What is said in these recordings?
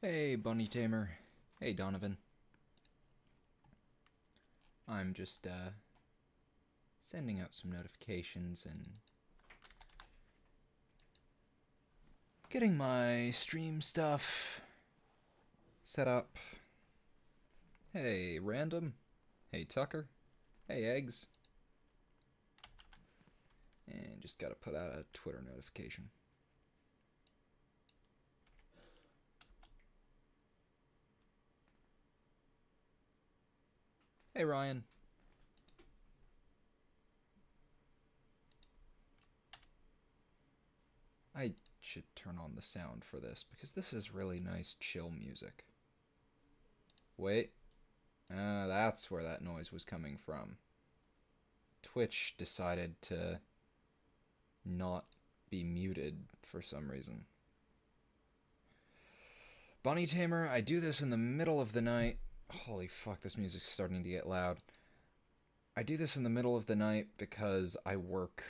Hey, Bunny Tamer. Hey, Donovan. I'm just, sending out some notifications and getting my stream stuff set up. Hey, Random. Hey, Tucker. Hey, Eggs. And just gotta put out a Twitter notification. Hey, Ryan. I should turn on the sound for this because this is really nice chill music. Wait. That's where that noise was coming from. Twitch decided to not be muted for some reason. Bunny Tamer, I do this in the middle of the night. Holy fuck, this music's starting to get loud. I do this in the middle of the night because I work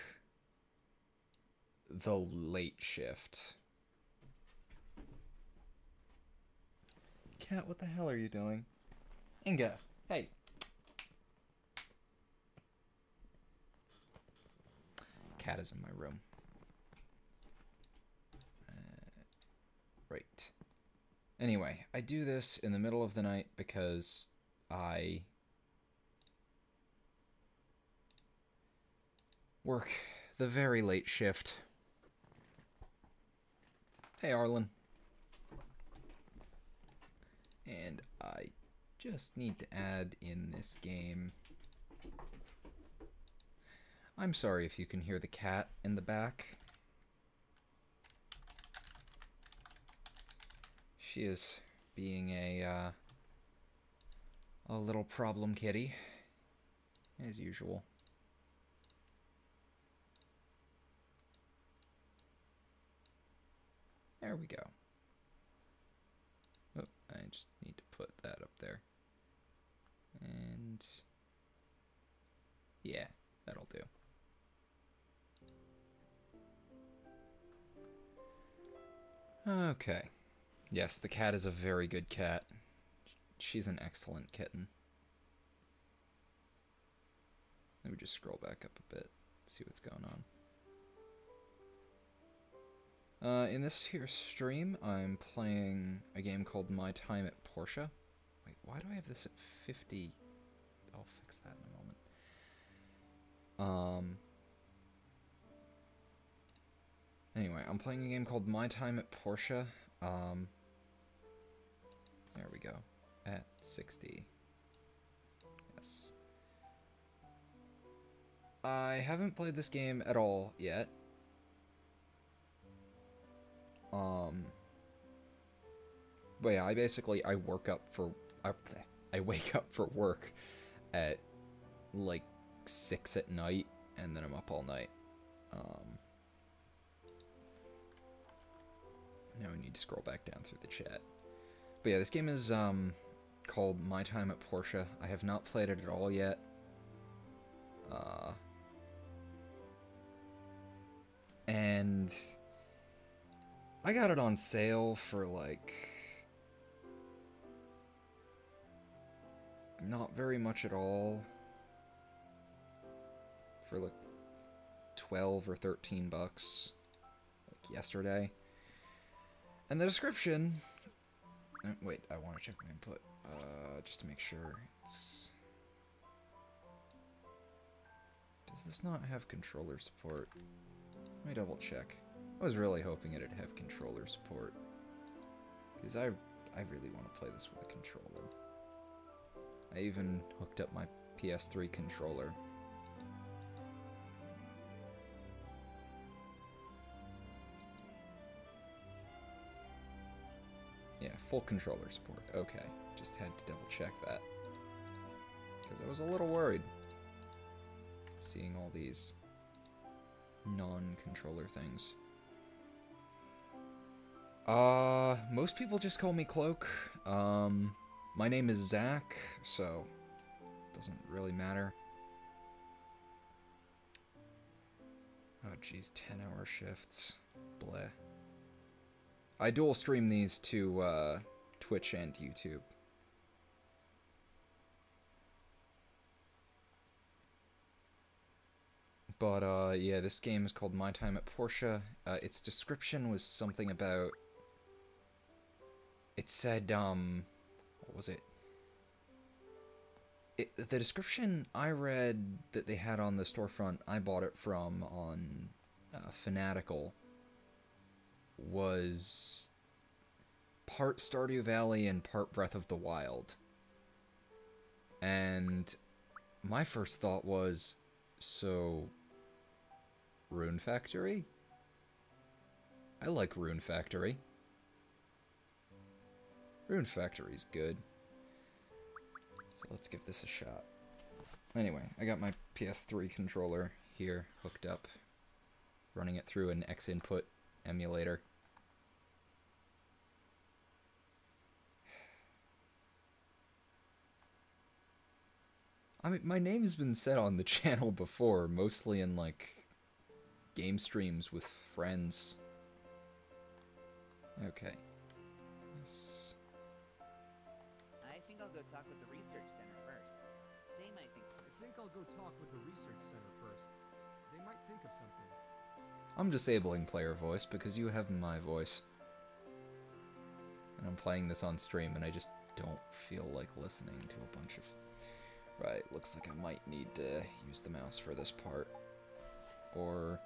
the late shift. Cat, what the hell are you doing? Inga, hey. Cat is in my room. Right. Anyway, I do this in the middle of the night because I work the very late shift. Hey, Arlen. And I just need to add in this game. I'm sorry if you can hear the cat in the back. She is being a little problem kitty, as usual. There we go. Oh, I just need to put that up there. And yeah, that'll do. Okay. Yes, the cat is a very good cat. She's an excellent kitten. Let me just scroll back up a bit, see what's going on. In this here stream, I'm playing a game called My Time at Portia. Wait, why do I have this at 50? I'll fix that in a moment. Anyway, I'm playing a game called My Time at Portia. There we go. At 60. Yes. I haven't played this game at all yet. But yeah, I wake up for work at like 6 at night, and then I'm up all night. Now I need to scroll back down through the chat. But yeah, this game is called My Time at Portia. I have not played it at all yet. And I got it on sale for like not very much at all. For like 12 or 13 bucks like yesterday. And the description... wait, I want to check my input, just to make sure it's... Does this not have controller support? Let me double check. I was really hoping it'd have controller support. Because I really want to play this with a controller. I even hooked up my PS3 controller. Yeah, full controller support. Okay, just had to double check that. Because I was a little worried. Seeing all these non-controller things. Most people just call me Cloak. My name is Zach, so it doesn't really matter. Oh geez, 10-hour shifts. Bleh. I dual stream these to Twitch and YouTube. But, yeah, this game is called My Time at Portia. Its description was something about... It said, what was it? The description I read that they had on the storefront I bought it from on Fanatical was part Stardew Valley and part Breath of the Wild. And my first thought was, so... Rune Factory? I like Rune Factory. Rune Factory's good. So let's give this a shot. Anyway, I got my PS3 controller here hooked up, running it through an X-Input emulator. I mean, my name has been said on the channel before, mostly in, like, game streams with friends. Okay. Yes. I think I'll go talk with the research center first. They might think... I think I'll go talk with the research center first. They might think of something. I'm disabling player voice because you have my voice. And I'm playing this on stream and I just don't feel like listening to a bunch of... Right, looks like I might need to use the mouse for this part. Or...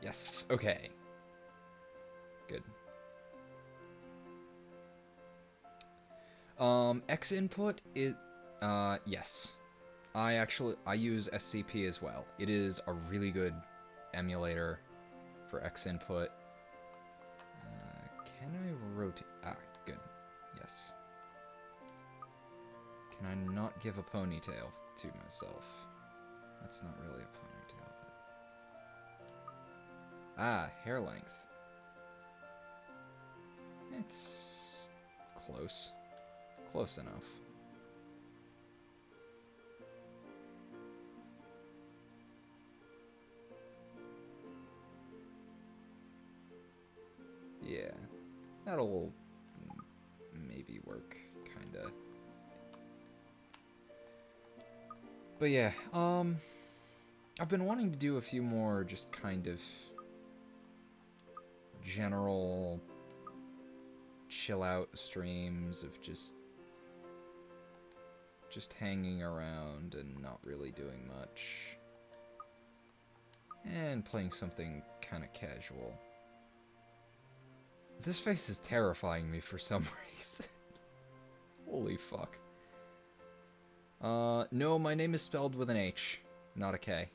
Yes, okay. Good. X input is, yes. I use SCP as well. It is a really good emulator for X input. Can I rotate? Ah, good. Yes. Can I not give a ponytail to myself? That's not really a ponytail. Ah, hair length. It's close. Close enough. Yeah, that'll maybe work, kinda. But yeah, I've been wanting to do a few more just kind of general chill out streams of just hanging around and not really doing much and playing something kind of casual. This face is terrifying me for some reason. Holy fuck. No, my name is spelled with an H, not a K.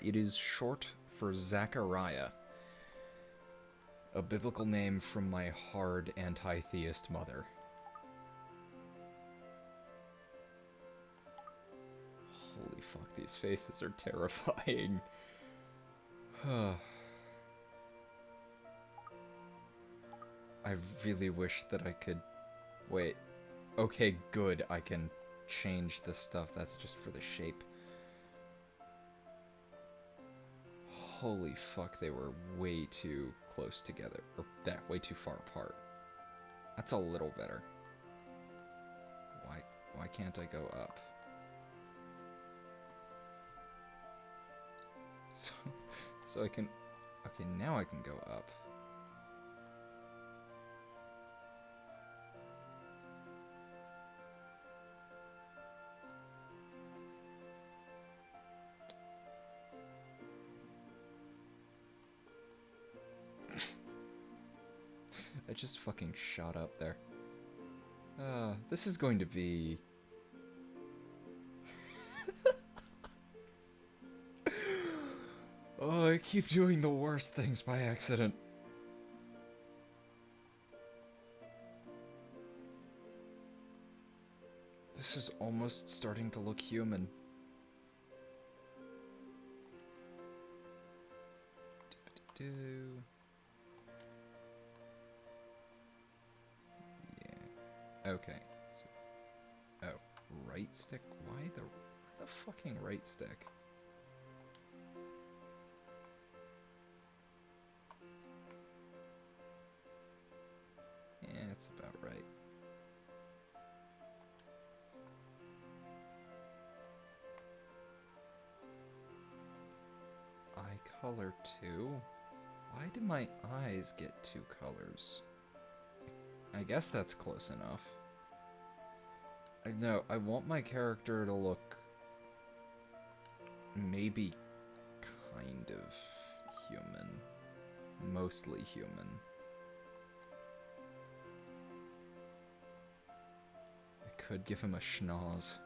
It is short for Zachariah, a biblical name from my hard anti-theist mother. Holy fuck, these faces are terrifying. I really wish that I could... Wait. Okay, good, I can change this stuff. That's just for the shape. Holy fuck, they were way too close together. Or that, way too far apart. That's a little better. Why can't I go up? So I can... Okay, now I can go up. I just fucking shot up there. This is going to be... Oh, I keep doing the worst things by accident. This is almost starting to look human. Yeah. Okay. So, oh, right stick? Why the fucking right stick? That's about right. Eye color 2? Why do my eyes get 2 colors? I guess that's close enough. No, I want my character to look maybe kind of human. Mostly human. I could give him a schnoz.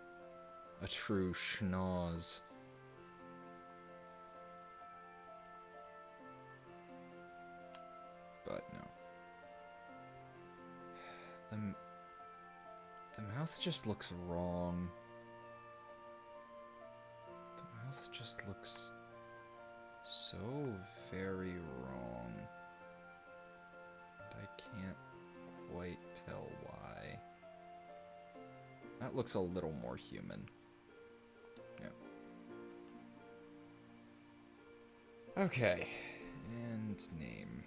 A true schnoz. But no. The mouth just looks wrong. The mouth just looks so very wrong. And I can't quite tell why. That looks a little more human. Yeah. Okay. And name.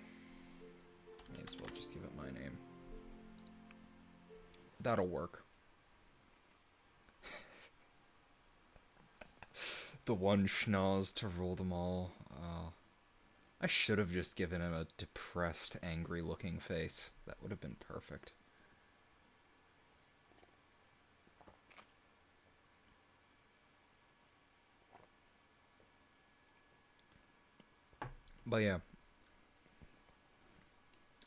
May as well just give it my name. That'll work. The one schnoz to rule them all. I should have just given him a depressed, angry-looking face. That would have been perfect. But yeah.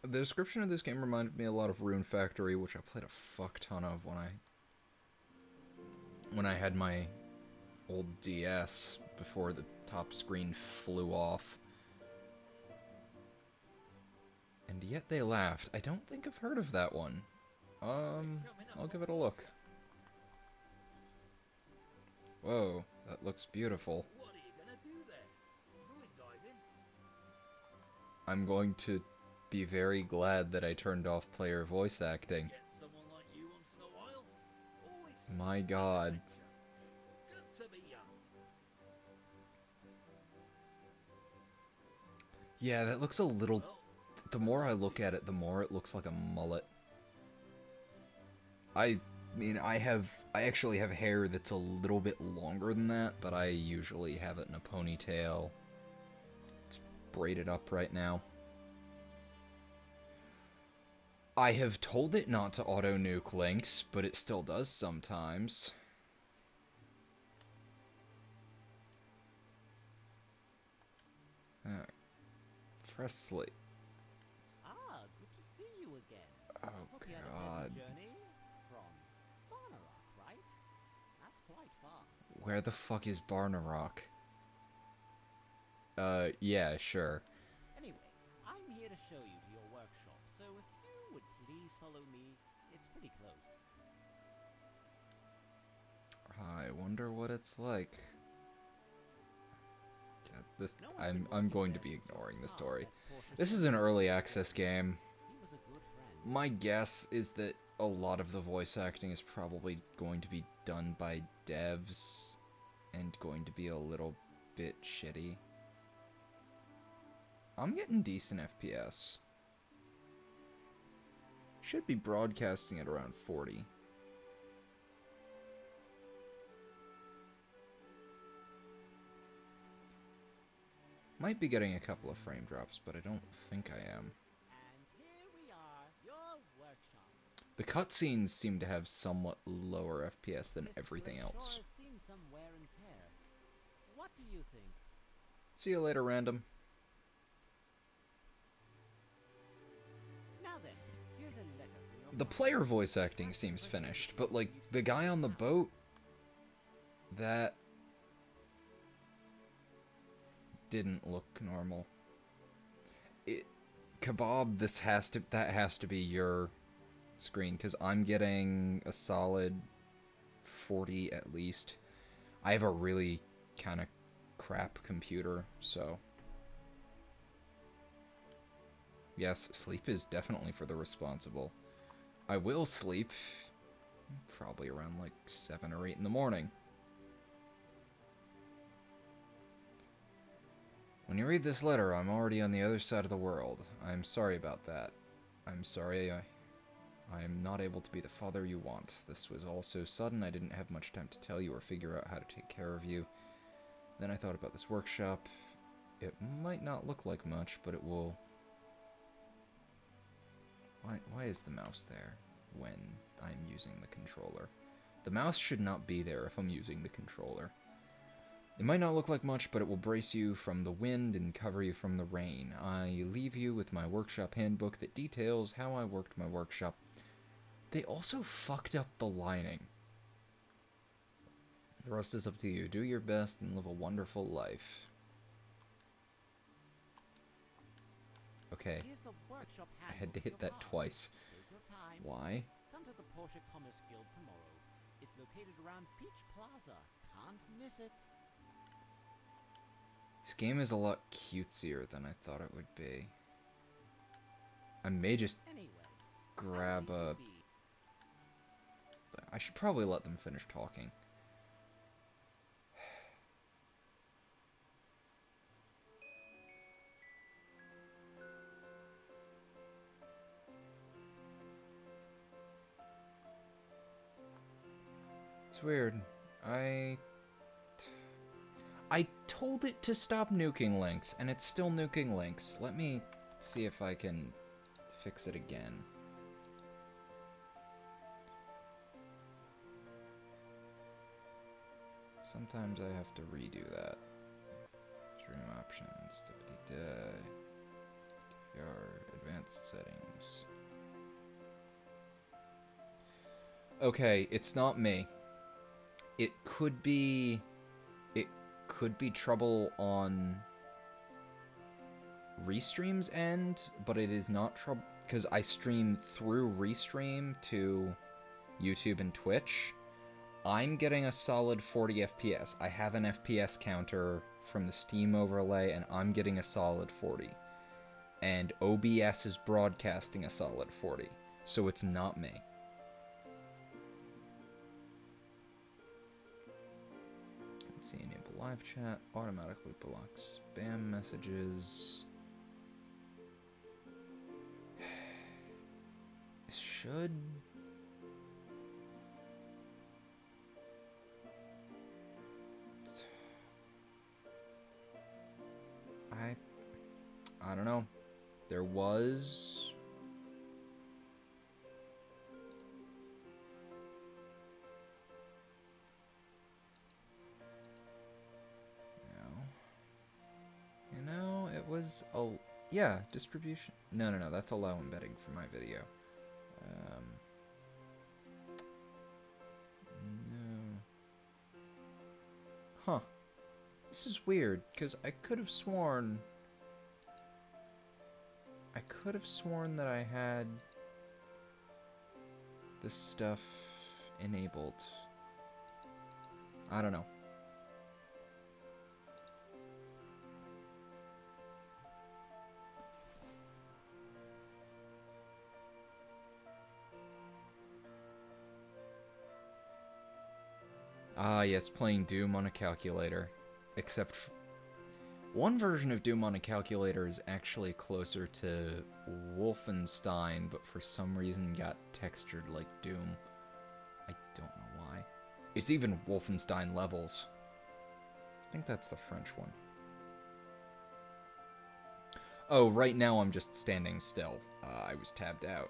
The description of this game reminded me a lot of Rune Factory, which I played a fuck ton of when I had my old DS before the top screen flew off. And yet they laughed. I don't think I've heard of that one. I'll give it a look. Whoa, that looks beautiful. What are you gonna do there? Ruin diving? I'm going to be very glad that I turned off player voice acting. Get someone like you once in a while. Always My god. good to be young. Yeah, that looks a little... Well, The more I look at it, the more it looks like a mullet. I mean, I actually have hair that's a little bit longer than that, but I usually have it in a ponytail. It's braided up right now. I have told it not to auto-nuke links, but it still does sometimes. Alright. Press sleep. Ah, good to see you again. Oh Hope you had a god. pleasant journey from Barnarock, right? That's quite far. Where the fuck is Barnarock? Yeah, sure. Anyway, I'm here to show you to your workshop, so if you would please follow me, it's pretty close. I wonder what it's like. Yeah, this No one's been I'm working going to there be since your ignoring the father story. left Portia This is an early access game. He was a good friend. My guess is that a lot of the voice acting is probably going to be done by devs and going to be a little bit shitty. I'm getting decent FPS. Should be broadcasting at around 40. Might be getting a couple of frame drops, but I don't think I am. And here we are, your workshop. The cutscenes seem to have somewhat lower FPS than This everything place else. Sure has seen some wear and tear. What do you think? See you later, random. Now then, here's a letter from your The father. player voice acting seems finished, but like the guy on the boat, that didn't look normal. Kebab, that has to be your screen, because I'm getting a solid 40 at least. I have a really kind of crap computer, so yes, sleep is definitely for the responsible. I will sleep probably around like 7 or 8 in the morning. When you read this letter, I'm already on the other side of the world. I'm sorry about that. I'm sorry I'm not able to be the father you want. This was all so sudden, I didn't have much time to tell you or figure out how to take care of you. Then I thought about this workshop. It might not look like much, but it will... Why is the mouse there when I'm using the controller? The mouse should not be there if I'm using the controller. It might not look like much, but it will brace you from the wind and cover you from the rain. I leave you with my workshop handbook that details how I worked my workshop. They also fucked up the lining. The rest is up to you. Do your best and live a wonderful life. Okay. Here's the workshop I had to handbook hit for that parts. twice. Take your time. Why? Come to the Portia Commerce Guild tomorrow. It's located around Peach Plaza. Can't miss it. This game is a lot cutesier than I thought it would be. I may just Anyway, grab I'll a... leave you be. I should probably let them finish talking. It's weird. I told it to stop nuking links, and it's still nuking links. Let me see if I can fix it again. Sometimes I have to redo that. Stream options, DVR, advanced settings. Okay, it's not me. It could be trouble on Restream's end, but it is not trouble because I stream through Restream to YouTube and Twitch. I'm getting a solid 40 FPS. I have an FPS counter from the Steam overlay, and I'm getting a solid 40. And OBS is broadcasting a solid 40, so it's not me. Let's see, enable live chat, automatically blocks spam messages. This should... I don't know. There was... You know, it was... Oh, yeah, distribution. No, that's allow embedding for my video. No. Huh. This is weird, because I could have sworn that I had this stuff enabled. I don't know. Ah, yes, playing Doom on a calculator. Except one version of Doom on a calculator is actually closer to Wolfenstein, but for some reason got textured like Doom. I don't know why. It's even Wolfenstein levels. I think that's the French one. Oh, right now I'm just standing still. I was tabbed out.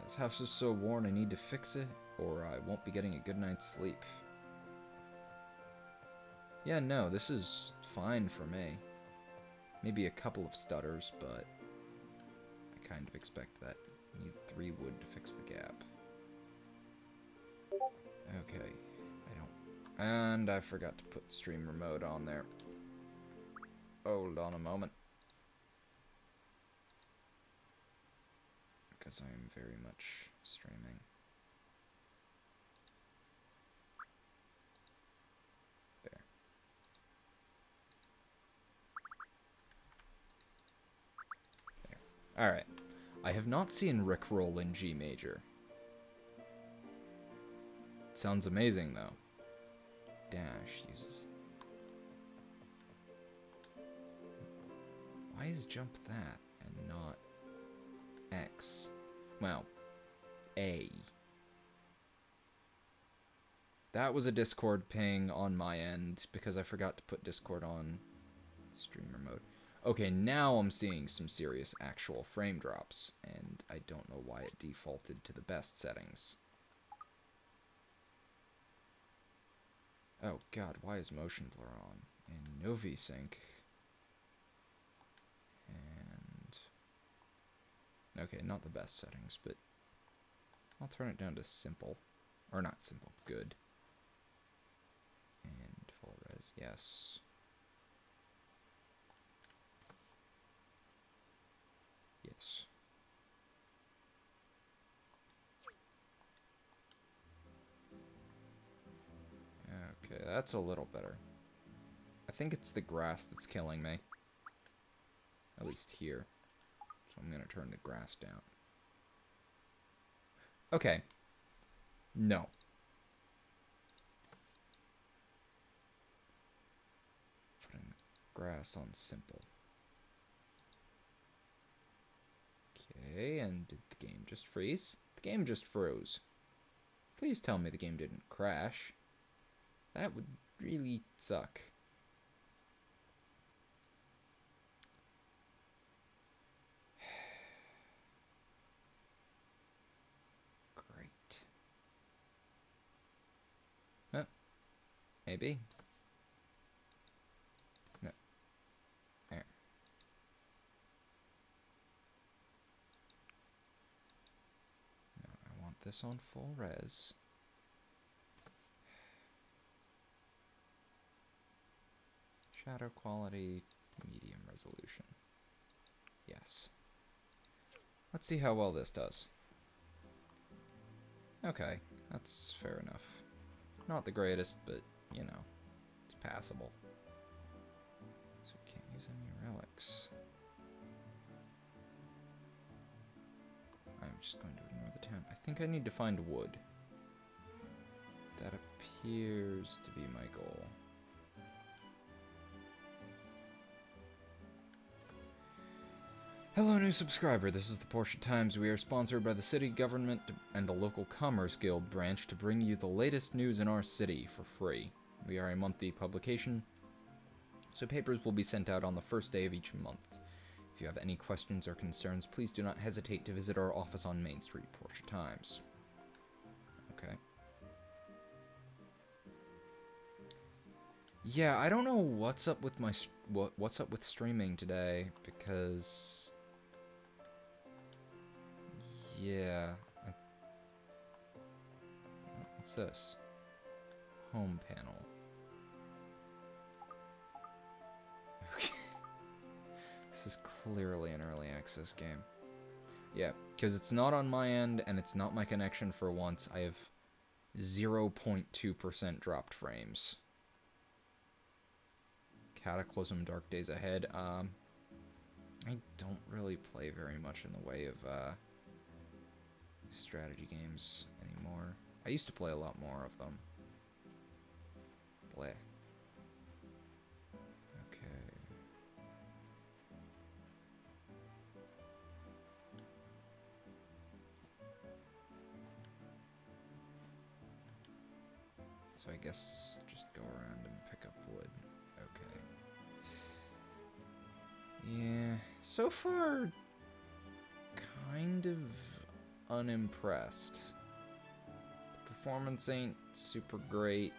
This house is so worn I need to fix it, or I won't be getting a good night's sleep. Yeah, no, this is fine for me. Maybe a couple of stutters, but I kind of expect that. Need 3 wood to fix the gap. Okay, I don't... And I forgot to put stream remote on there. Hold on a moment. Because I am very much streaming. Alright. I have not seen Rickroll in G major. It sounds amazing, though. Dash uses... Why is jump that and not X? Well, A. That was a Discord ping on my end because I forgot to put Discord on streamer mode. Okay, now I'm seeing some serious actual frame drops, and I don't know why it defaulted to the best settings. Oh god, why is motion blur on? And no VSync. And... okay, not the best settings, but I'll turn it down to simple. Or not simple, good. And full res, yes. Yes. Okay, that's a little better. I think it's the grass that's killing me. At least here. So I'm gonna turn the grass down. Okay. No. Putting grass on simple. Okay, and did the game just freeze? The game just froze. Please tell me the game didn't crash. That would really suck. Great. Huh. Maybe. No. There. No, I want this on full res. Shadow quality, medium resolution. Yes. Let's see how well this does. Okay, that's fair enough. Not the greatest, but, you know, it's passable. So we can't use any relics. I'm just going to ignore the town. I think I need to find wood. That appears to be my goal. Hello, new subscriber. This is the Portia Times. We are sponsored by the city government and the local commerce guild branch to bring you the latest news in our city for free. We are a monthly publication, so papers will be sent out on the first day of each month. If you have any questions or concerns, please do not hesitate to visit our office on Main Street, Portia Times. Okay. Yeah, I don't know what's up with my what's up with streaming today, because yeah, what's this? Home panel. Okay. This is clearly an early access game. Yeah, because it's not on my end and it's not my connection for once. I have 0.2% dropped frames. Cataclysm Dark Days Ahead. I don't really play very much in the way of strategy games anymore. I used to play a lot more of them. Bleh. Okay. So I guess just go around and pick up wood. Okay. Yeah, so far, kind of unimpressed. The performance ain't super great.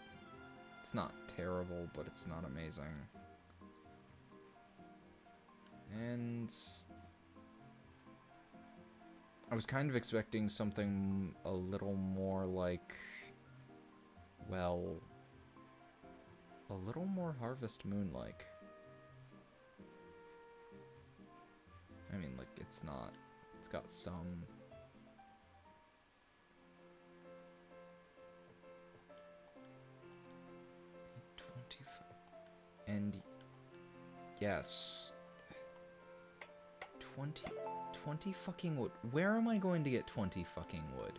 It's not terrible, but it's not amazing. And I was kind of expecting something a little more like, well, a little more Harvest Moon-like. I mean, like, it's not. It's got some. And yes, 20 fucking wood. Where am I going to get 20 fucking wood?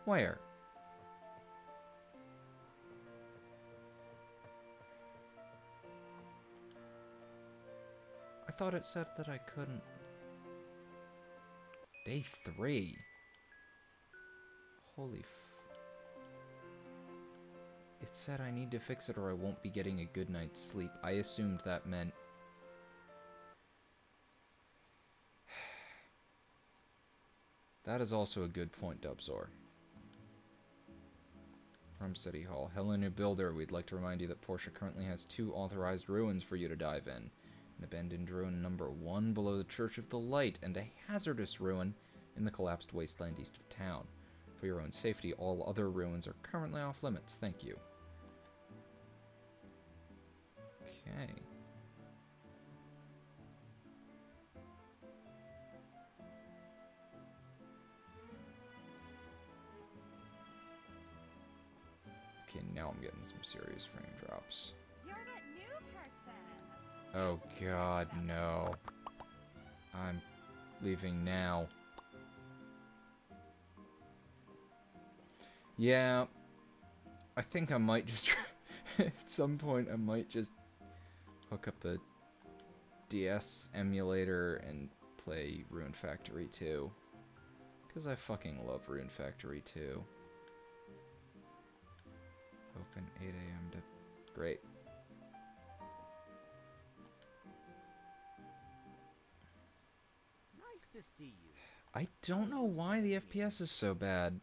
Where? I thought it said that I couldn't Day 3. Holy It said I need to fix it or I won't be getting a good night's sleep. I assumed that meant... That is also a good point, Dubzor. From City Hall. Hello, new builder. We'd like to remind you that Portia currently has 2 authorized ruins for you to dive in. An abandoned ruin number 1 below the Church of the Light, and a hazardous ruin in the collapsed wasteland east of town. For your own safety, all other ruins are currently off limits. Thank you. Okay. Okay, now I'm getting some serious frame drops. You're that new person. Oh god, no. I'm leaving now. Yeah, I think I might just... at some point, I might just hook up a DS emulator and play Rune Factory 2. Because I fucking love Rune Factory 2. Open 8 a.m. to... Great. Nice to see you. I don't know why the FPS is so bad.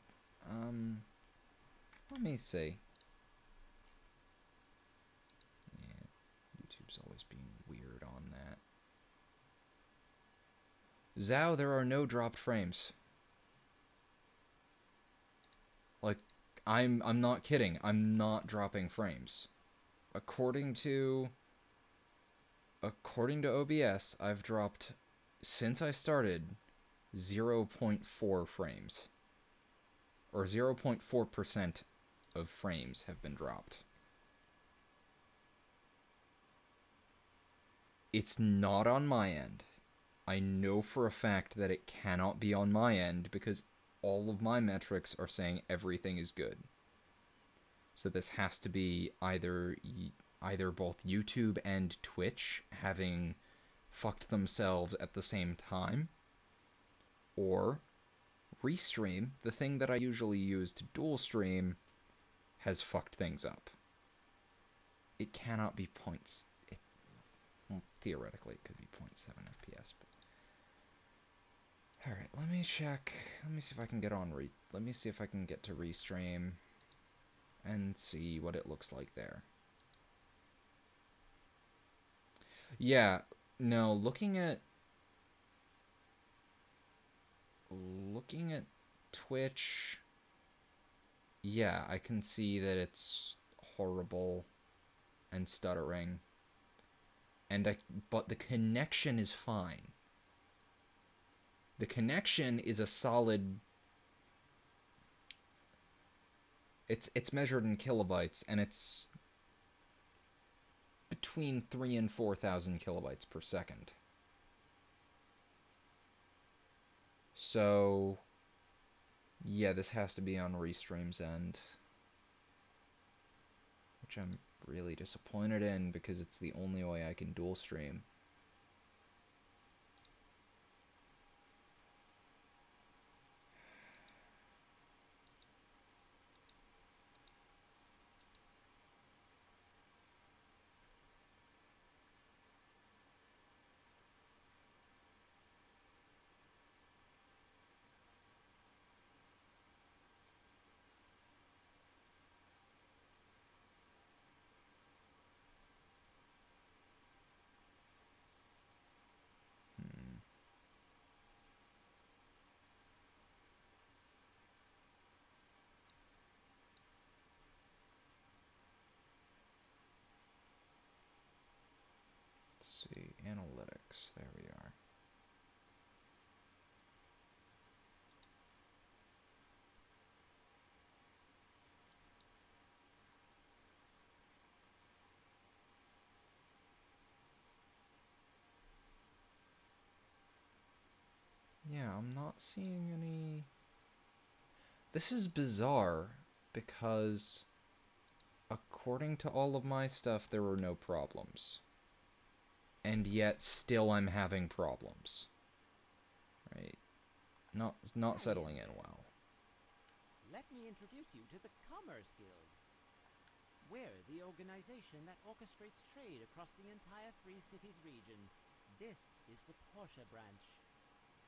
Let me see. Yeah, YouTube's always being weird on that. Zhao, there are no dropped frames. Like, I'm not kidding. I'm not dropping frames. According to OBS, I've dropped, since I started, 0.4 frames. Or 0.4% of frames have been dropped. It's not on my end. I know for a fact that it cannot be on my end because all of my metrics are saying everything is good. So this has to be either both YouTube and Twitch having fucked themselves at the same time, or Restream, the thing that I usually use to dual stream, has fucked things up. It cannot be points. Well, theoretically, it could be 0.7 FPS. But... Alright, let me check. Let me see if I can get on let me see if I can get to Restream and see what it looks like there. Yeah, no, looking at Twitch, yeah, I can see that it's horrible and stuttering. But the connection is fine. The connection is a solid... It's measured in kilobytes, and it's between 3,000 and 4,000 kilobytes per second. So, yeah, this has to be on Restream's end. Which I'm really disappointed in, because it's the only way I can dual stream. Let's see, analytics, there we are. Yeah, I'm not seeing any... This is bizarre, because according to all of my stuff, there were no problems. And yet, still I'm having problems. Right? not settling in well. Let me introduce you to the Commerce Guild. We're the organization that orchestrates trade across the entire Free Cities region. This is the Portia branch.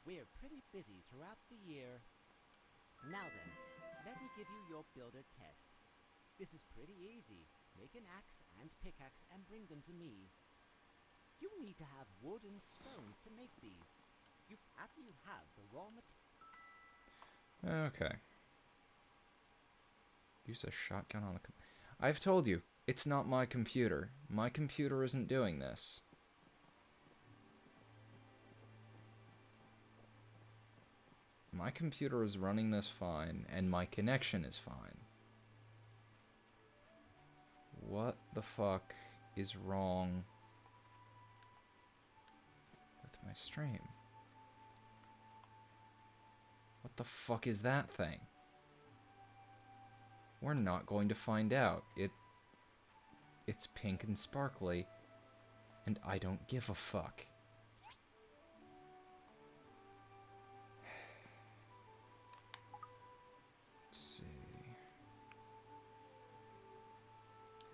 We're pretty busy throughout the year. Now then, let me give you your builder test. This is pretty easy. Make an axe and pickaxe and bring them to me. You need to have wood and stones to make these. After you have the raw materials. Okay. Use a shotgun on a... I've told you, it's not my computer. My computer isn't doing this. My computer is running this fine, and my connection is fine. What the fuck is wrong with my stream? What the fuck is that thing? We're not going to find out. It's pink and sparkly, and I don't give a fuck. Let's see.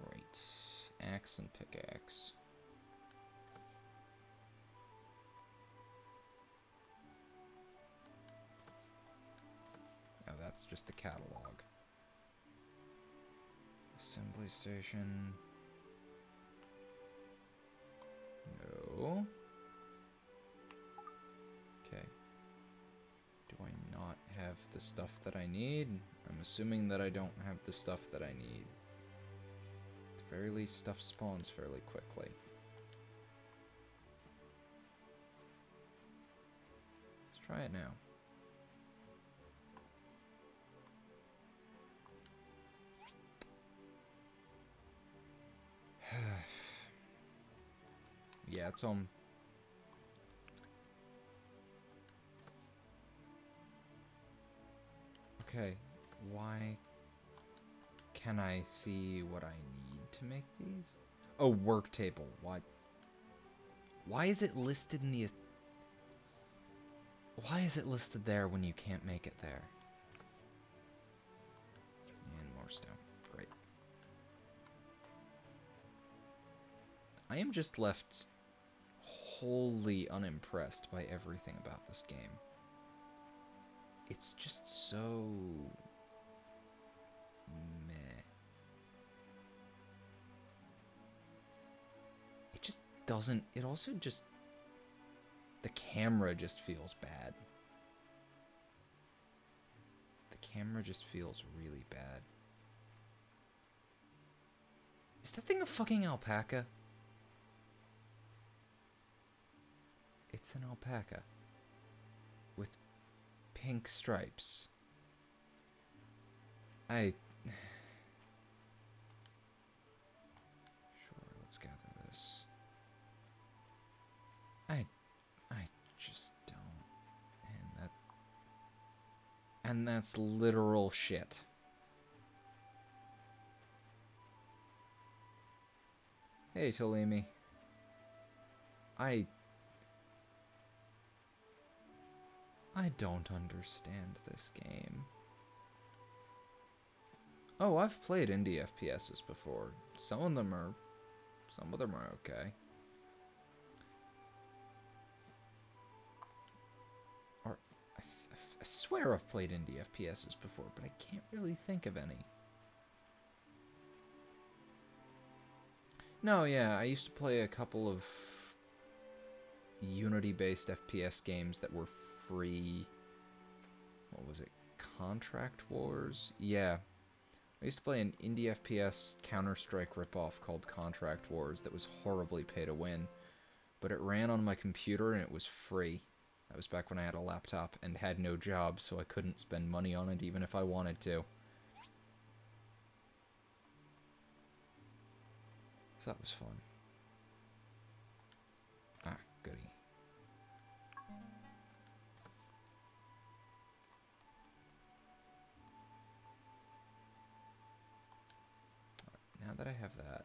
Right. Axe and pickaxe. Oh, that's just the catalog. Assembly station. No. Okay. Do I not have the stuff that I need? I'm assuming that I don't have the stuff that I need. At the very least, stuff spawns fairly quickly. Let's try it now. Yeah, it's on. Okay, why can I see what I need to make these? Oh, work table. Why is it listed in the... Why is it listed there when you can't make it there? And more stone. Great. I am just left wholly unimpressed by everything about this game. It's just so meh. It just doesn't... It also just... The camera just feels bad. The camera just feels really bad. Is that thing a fucking alpaca? It's an alpaca with pink stripes. Sure, let's gather this. I just don't. And that's literal shit. Hey, Tolimi. I don't understand this game. Oh, I've played indie FPSs before. Some of them are okay. Or I swear I've played indie FPSs before, but I can't really think of any. No, yeah, I used to play a couple of Unity-based FPS games that were free. What was it? Contract Wars? Yeah. I used to play an indie FPS Counter-Strike ripoff called Contract Wars that was horribly pay to win, but it ran on my computer and it was free. That was back when I had a laptop and had no job, so I couldn't spend money on it even if I wanted to. So that was fun. Ah, goody. Now that I have that,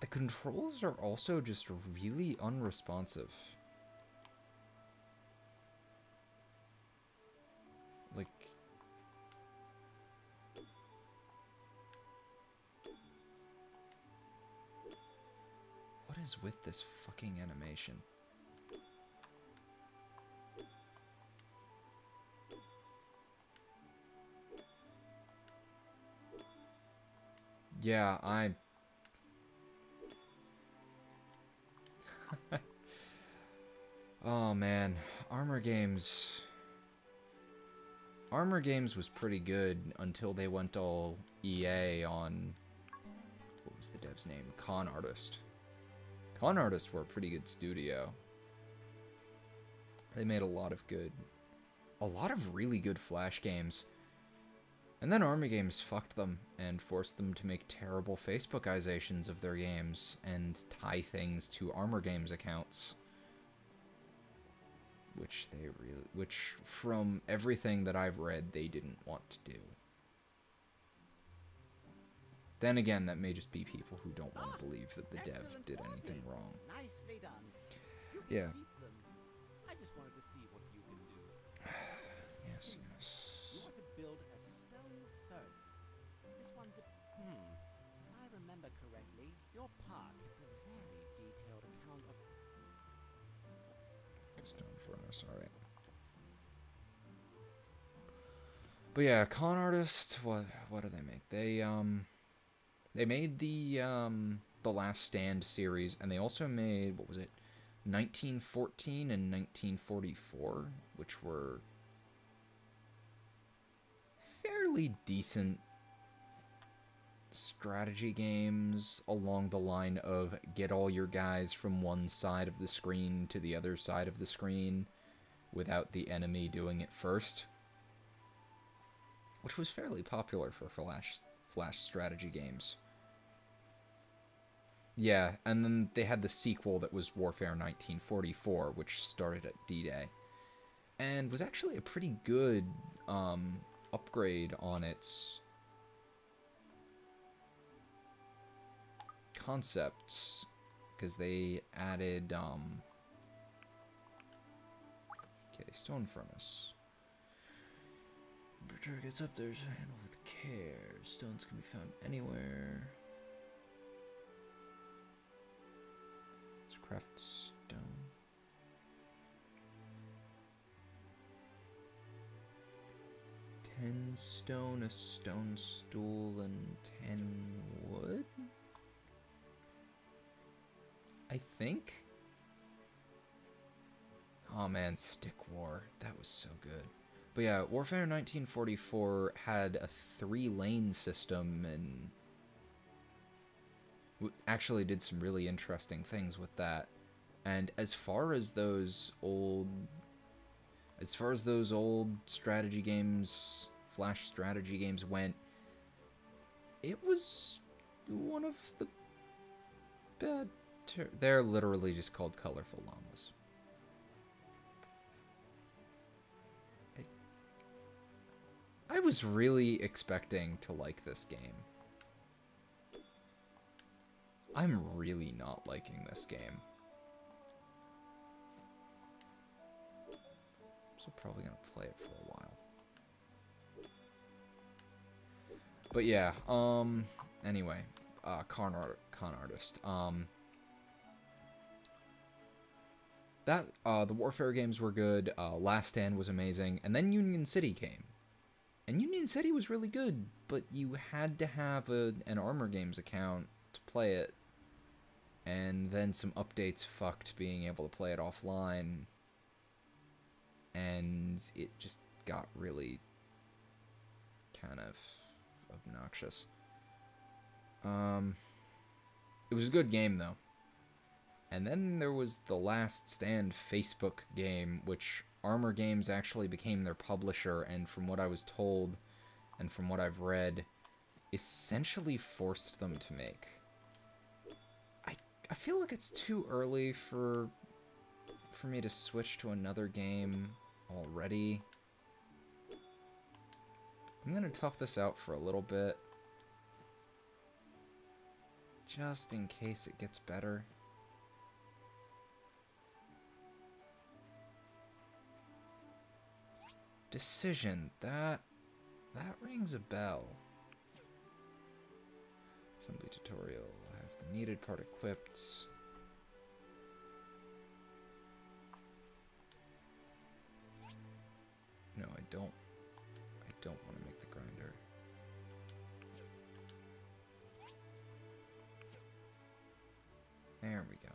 the controls are also just really unresponsive. is with this fucking animation? Yeah, Oh man, Armor Games... Armor Games was pretty good until they went all EA on... What was the dev's name? Con Artist. Con Artist were a pretty good studio. They made a lot of really good Flash games. And then Armor Games fucked them and forced them to make terrible Facebookizations of their games and tie things to Armor Games accounts. Which from everything that I've read, they didn't want to do. Then again, that may just be people who don't want to believe that the dev did anything wrong. Nicely done. You can Yeah. keep them. I just wanted to see what you can do. Yes. You want to build a stone furnace. This one's a... If I remember correctly, your park kept a very detailed account of... Stone furnace, alright. But yeah, Con Artist, what do they make? They made the Last Stand series, and they also made, what was it, 1914 and 1944, which were fairly decent strategy games along the line of get all your guys from one side of the screen to the other side of the screen without the enemy doing it first, which was fairly popular for Flash strategy games. Yeah, and then they had the sequel that was Warfare 1944, which started at D-Day, and was actually a pretty good upgrade on its concepts, because they added okay, stone furnace. Temperature gets up there, so handle with care. Stones can be found anywhere. Let's craft stone. 10 stone, a stone stool, and 10 wood? I think? Oh man, Stick War. That was so good. But yeah, Warfare 1944 had a 3-lane system and actually did some really interesting things with that. And as far as those old strategy games, Flash strategy games went, it was one of the better. They're literally just called Colorful Llamas. I was really expecting to like this game. I'm really not liking this game. So probably gonna play it for a while. But yeah, anyway, Con Artist. The Warfare games were good, Last Stand was amazing, and then Union City came. And Union City was really good, but you had to have an Armor Games account to play it. And then some updates fucked being able to play it offline. And it just got really kind of obnoxious. It was a good game, though. And then there was the Last Stand Facebook game, which Armor Games actually became their publisher, and from what I was told, and from what I've read, essentially forced them to make. I feel like it's too early for me to switch to another game already. I'm gonna tough this out for a little bit, just in case it gets better. Decision, that rings a bell. Assembly tutorial, I have the needed part equipped. don't want to make the grinder. There we go.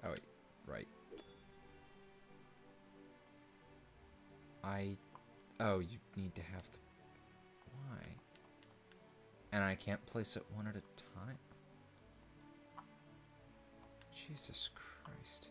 Oh, wait. Right. Oh, you need to have the... Why? And I can't place it one at a time? Jesus Christ.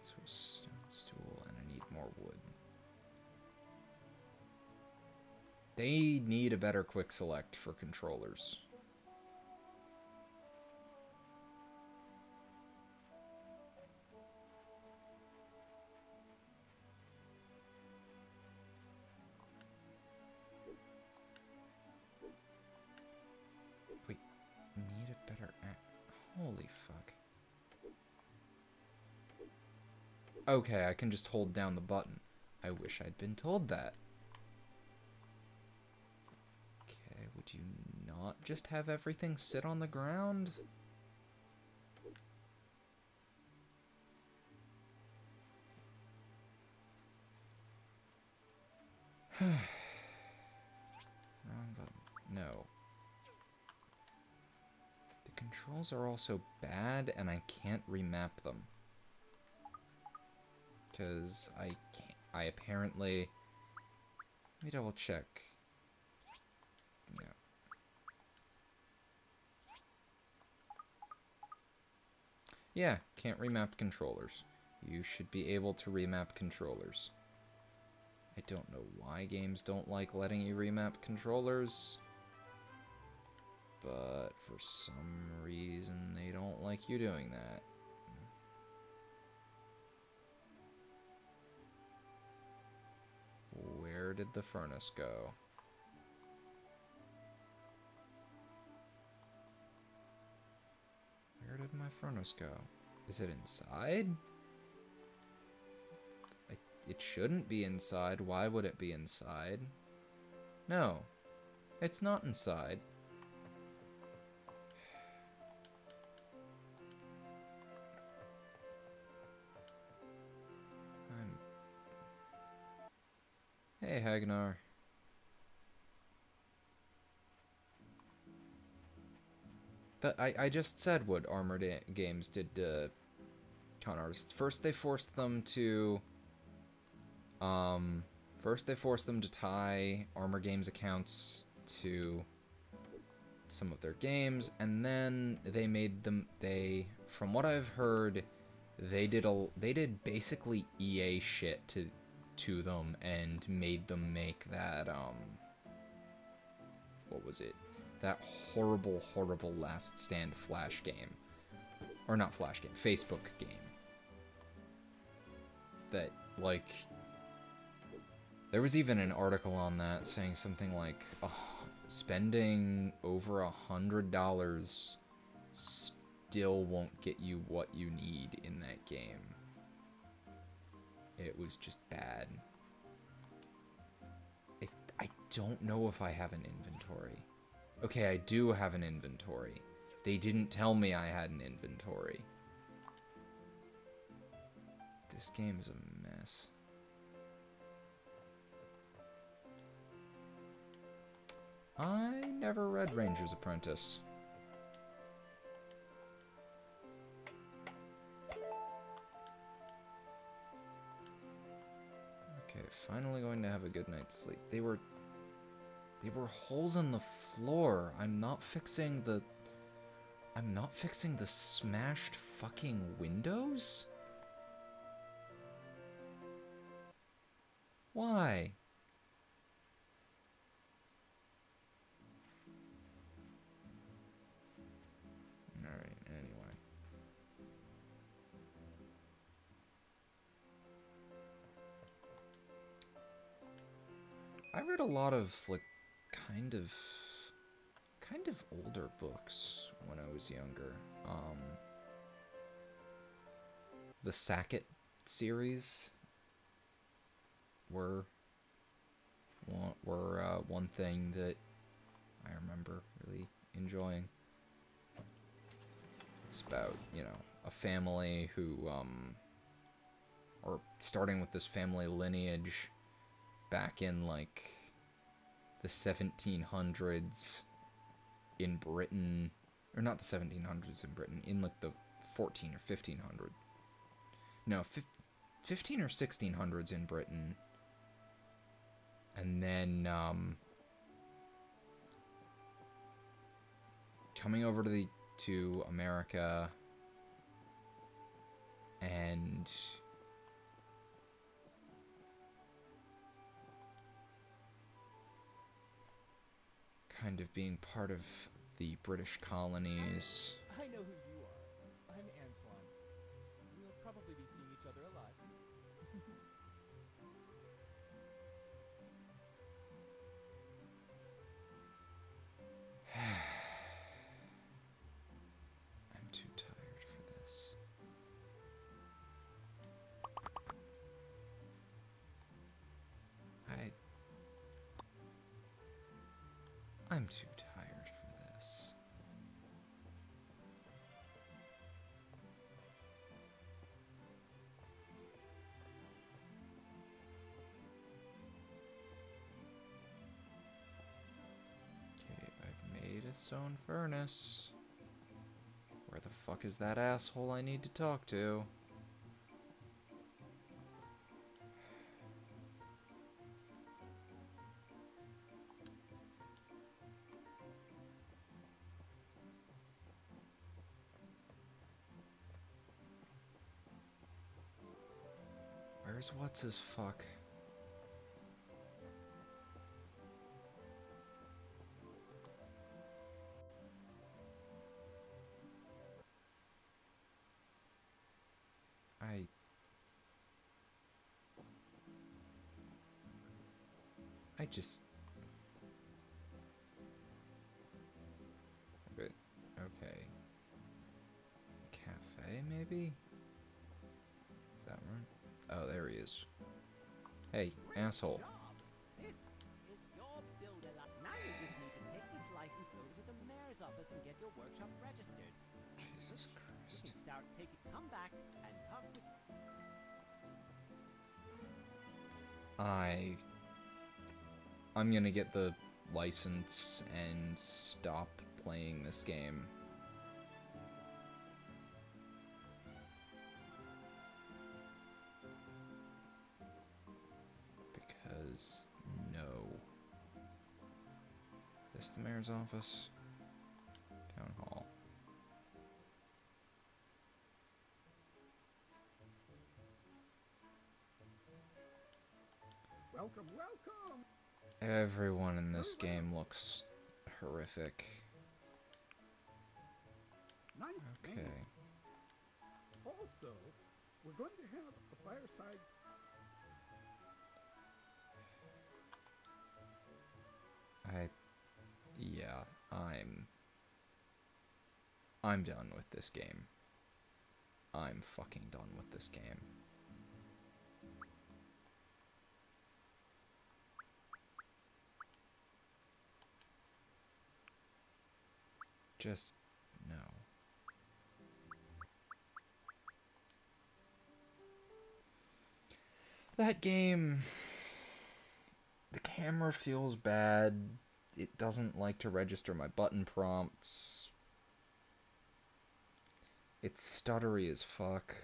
So a stone stool, and I need more wood. They need a better quick select for controllers. Wait, need a better holy fuck. Okay, I can just hold down the button. I wish I'd been told that. Okay, would you not just have everything sit on the ground? Wrong button. No. The controls are also bad, and I can't remap them. Because I can't. I apparently... Let me double check. No. Yeah, can't remap controllers. You should be able to remap controllers. I don't know why games don't like letting you remap controllers, but for some reason they don't like you doing that. Where did the furnace go? Where did my furnace go? Is it inside? It shouldn't be inside. Why would it be inside? No, it's not inside. Hey, Hagnar. I just said what Armored Games did to con artists. First they forced them to tie Armor Games accounts to some of their games, and then they made them, from what I've heard, they did basically EA shit to them and made them make that what was it? That horrible Last Stand Flash game. Or not Flash game, Facebook game. That, like, there was even an article on that saying something like, spending over $100 still won't get you what you need in that game. It was just bad. I don't know if I have an inventory. Okay, I do have an inventory. They didn't tell me I had an inventory. This game is a mess. I never read Ranger's Apprentice. Okay, finally going to have a good night's sleep. They were holes in the floor. I'm not fixing the smashed fucking windows? Why? Alright, anyway. I read a lot of, like, kind of older books when I was younger. the Sackett series were one thing that I remember really enjoying. It's about, you know, a family who, or starting with this family lineage back in, like, the 1700s in Britain, or not the 1700s in Britain, in, like, the 14 or 1500. No, 15 or 1600s in Britain. And then, coming over to America, and kind of being part of the British colonies. I know who you are. I'm Antoine. We'll probably be seeing each other a lot. I'm too tired for this. I'm too tired for this. Okay, I've made a stone furnace. Where the fuck is that asshole I need to talk to? Where's what's his fuck? I just... But, okay. Cafe, maybe? Is that right? Oh, there he is. Hey, Great asshole. job. This is your builder lab. Now you just need to take this license over to the mayor's office and get your workshop registered. Jesus You Christ. can come back and talk with... I'm gonna get the license and stop playing this game. Because, no. Is this the mayor's office? Town hall. Welcome, welcome! Everyone in this game looks horrific. Nice Okay. game. Also, we're going to have a fireside. Yeah, I'm done with this game. I'm fucking done with this game. Just, no. That game... The camera feels bad. It doesn't like to register my button prompts. It's stuttery as fuck.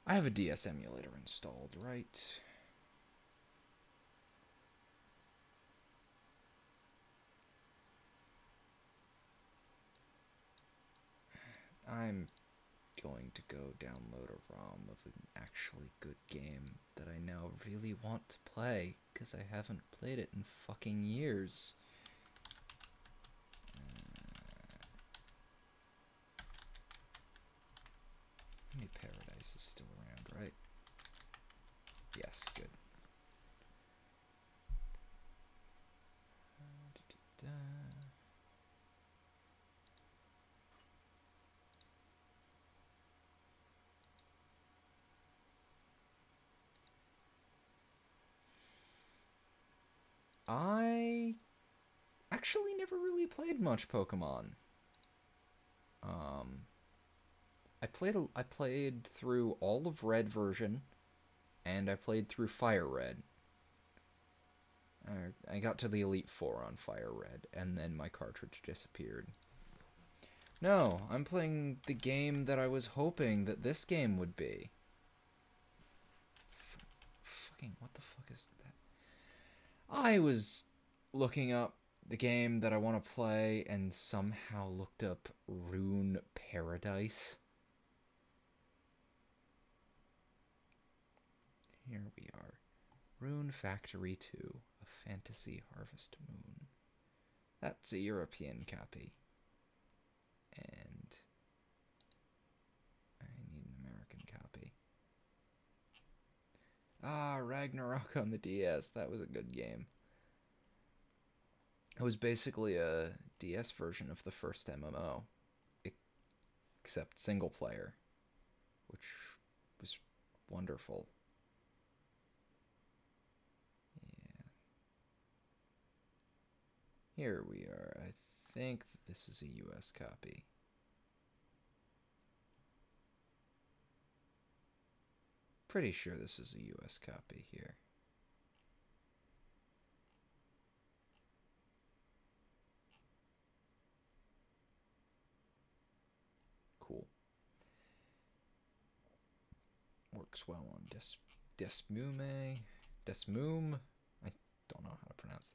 I have a DS emulator installed, right? I'm going to go download a ROM of an actually good game that I now really want to play, because I haven't played it in fucking years. Maybe Paradise is still around, right? Yes, good. I actually never really played much Pokemon. I played through all of Red version, and I played through Fire Red. I got to the Elite Four on Fire Red, and then my cartridge disappeared. No, I'm playing the game that I was hoping that this game would be. Fucking, what the fuck is that? I was looking up the game that I want to play and somehow looked up Rune Paradise. Here we are. Rune Factory 2, A Fantasy Harvest Moon. That's a European copy. And I need an American copy. Ah, Ragnarok on the DS. That was a good game. It was basically a DS version of the first MMO, except single player, which was wonderful. Yeah. Here we are. I think this is a US copy. Pretty sure this is a US copy here. Cool. Works well on Desmume. Desmume? I don't know how to pronounce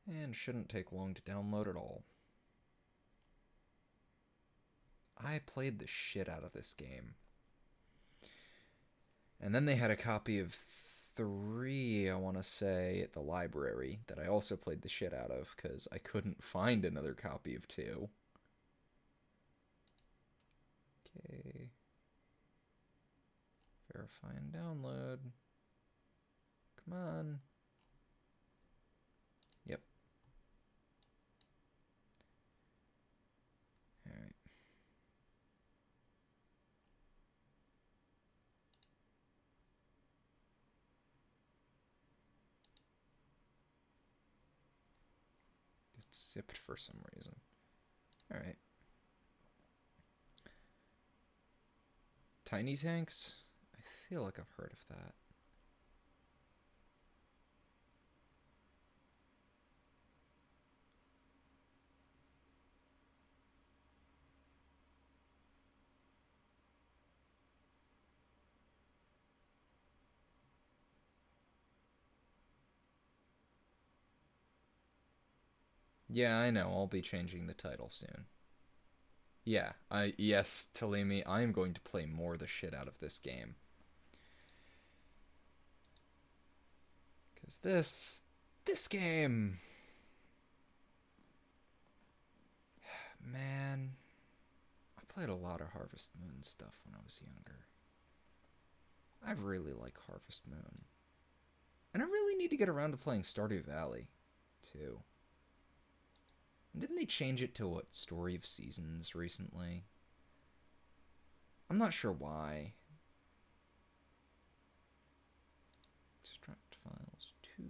that. And shouldn't take long to download at all. I played the shit out of this game. And then they had a copy of 3, I want to say, at the library that I also played the shit out of because I couldn't find another copy of 2. Okay. Verify and download. Come on. Yep. Alright. It's zipped for some reason. Alright. Tiny tanks? I feel like I've heard of that. Yeah, I know. I'll be changing the title soon. Yeah, yes, Talimi, I am going to play more the shit out of this game. Because this game... Man, I played a lot of Harvest Moon stuff when I was younger. I really like Harvest Moon. And I really need to get around to playing Stardew Valley, too. Didn't they change it to, what, Story of Seasons recently? I'm not sure why. Extract files 2.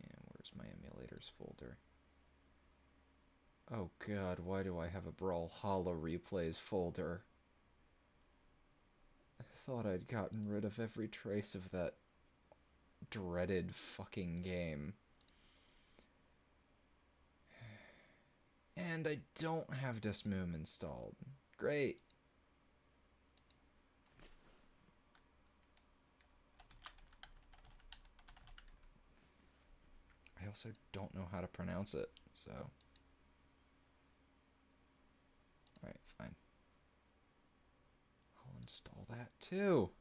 Yeah, where's my emulators folder? Oh god, why do I have a Brawlhalla Replays folder? I thought I'd gotten rid of every trace of that dreaded fucking game. And I don't have Desmume installed. Great. I also don't know how to pronounce it, so... Alright, fine. I'll install that too.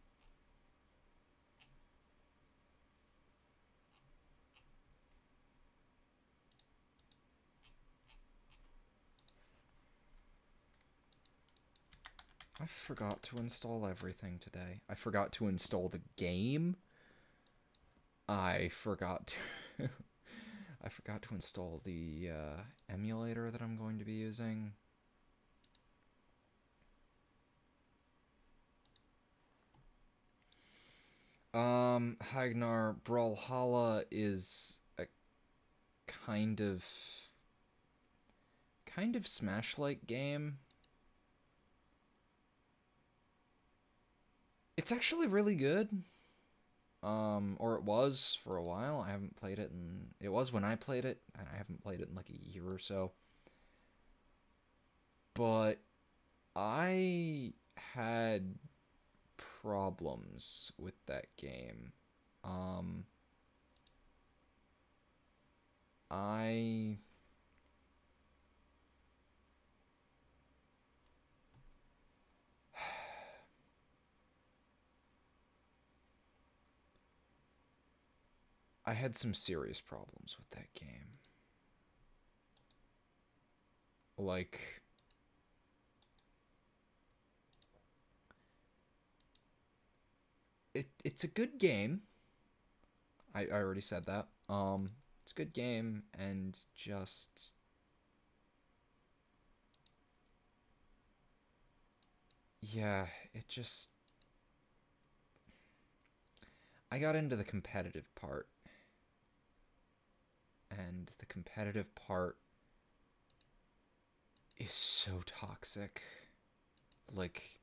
I forgot to install everything today. I forgot to install the game. I forgot to... I forgot to install the emulator that I'm going to be using. Hagnar Brawlhalla is a kind of Smash-like game. It's actually really good. Or it was for a while. I haven't played it, and it was when I played it. I haven't played it in like a year or so. But I had problems with that game. I had some serious problems with that game. Like, it's a good game. I already said that. It's a good game, and just yeah, it just I got into the competitive part, and the competitive part is so toxic. Like,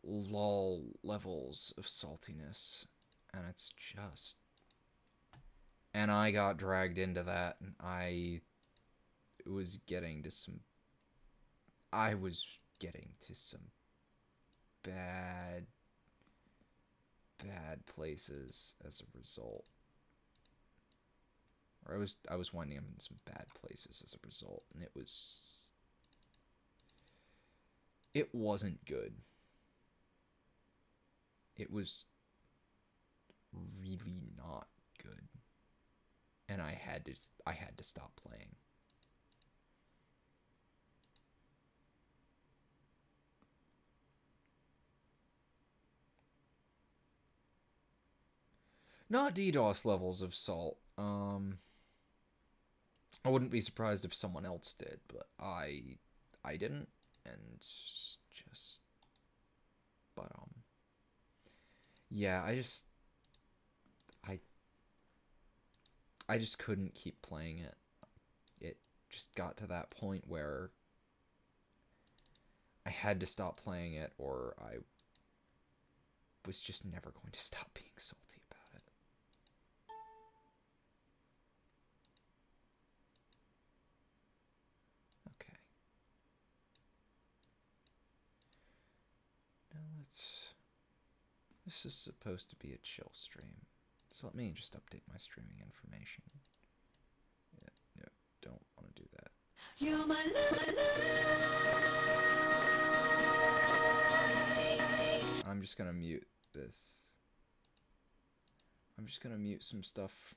lol levels of saltiness, and it's just... And I got dragged into that, and I was getting to some... I was getting to some bad places as a result. Or I was winding up in some bad places as a result, and it wasn't good. It was really not good. And I had to stop playing. Not DDoS levels of salt. I wouldn't be surprised if someone else did, but I didn't, and just... But yeah, I just couldn't keep playing it. It just got to that point where I had to stop playing it, or I was just never going to stop being salty about it. Okay. Now this is supposed to be a chill stream. So let me just update my streaming information. Yeah, don't want to do that. You're my love. I'm just gonna mute this. I'm just gonna mute some stuff.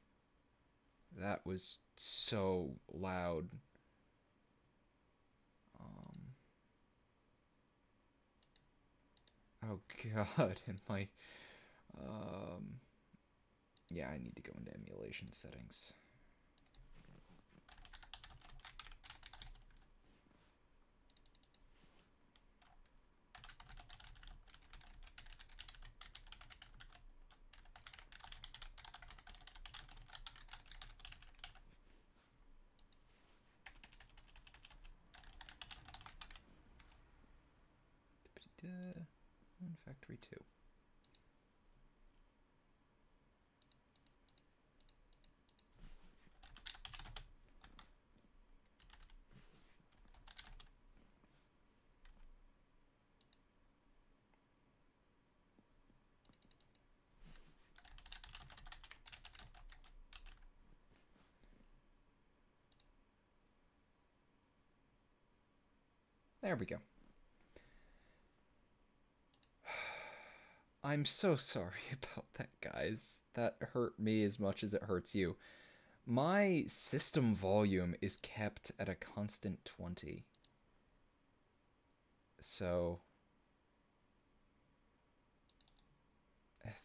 That was so loud. Oh god, and my yeah, I need to go into emulation settings. Rune Factory 2. There we go. I'm so sorry about that, guys. That hurt me as much as it hurts you. My system volume is kept at a constant 20. So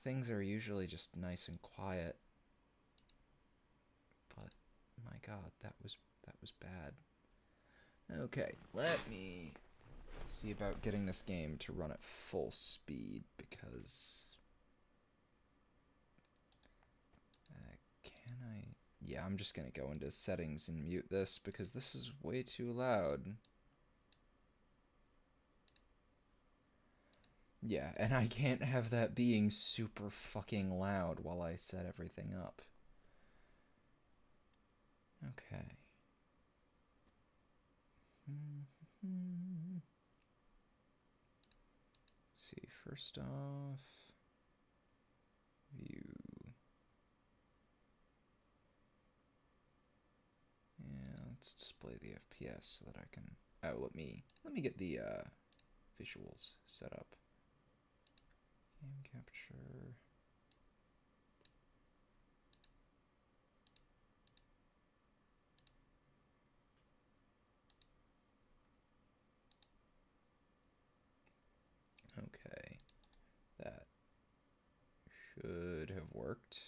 things are usually just nice and quiet. But my god, that was bad. Okay, let me see about getting this game to run at full speed, because can I... Yeah, I'm just gonna go into settings and mute this because this is way too loud. Yeah, and I can't have that being super fucking loud while I set everything up. Okay. Let's see, first off, view. Yeah, let's display the FPS so that I can... Oh, let me get the visuals set up. Game capture. Okay, that should have worked.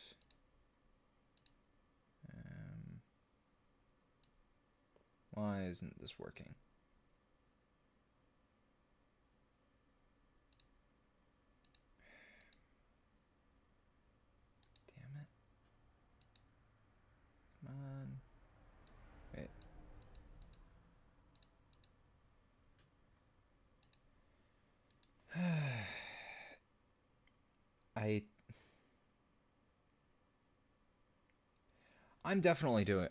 Why isn't this working? Damn it. Come on. Wait. I'm definitely doing...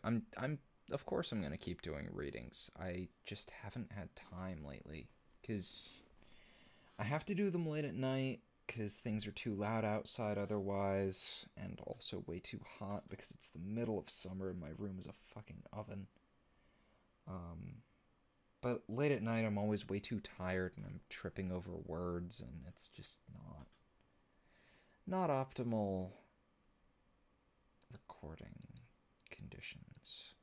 of course I'm going to keep doing readings. I just haven't had time lately. Because I have to do them late at night because things are too loud outside otherwise. And also way too hot because it's the middle of summer and my room is a fucking oven. But late at night I'm always way too tired and I'm tripping over words and it's just not optimal recording conditions.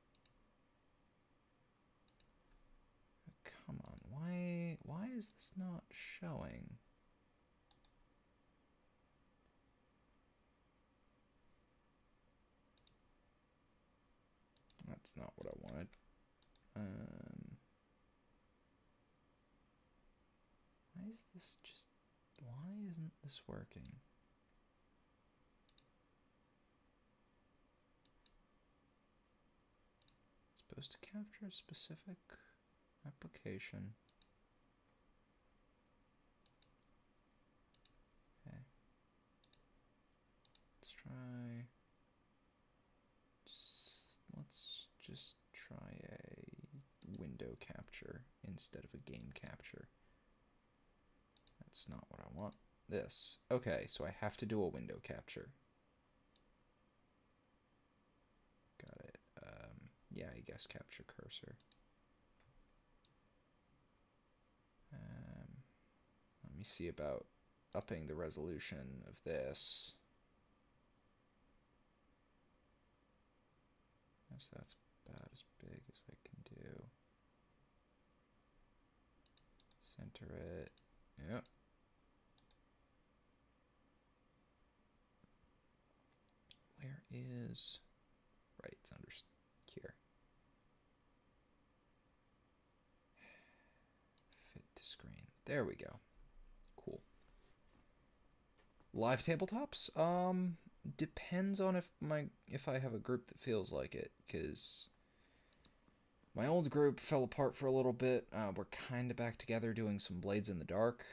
Come on, why is this not showing? That's not what I wanted. Why isn't this working? It's supposed to capture a specific application. Okay. Let's just try a window capture instead of a game capture. That's not what I want. This. Okay, so I have to do a window capture. Got it. Yeah, I guess capture cursor. Let me see about upping the resolution of this. Guess that's about as big as I can do. Center it. Yep. Where is... Right, it's under here. Fit to screen. There we go. Cool. Live tabletops? Depends on if I have a group that feels like it, because my old group fell apart for a little bit. We're kind of back together doing some Blades in the Dark.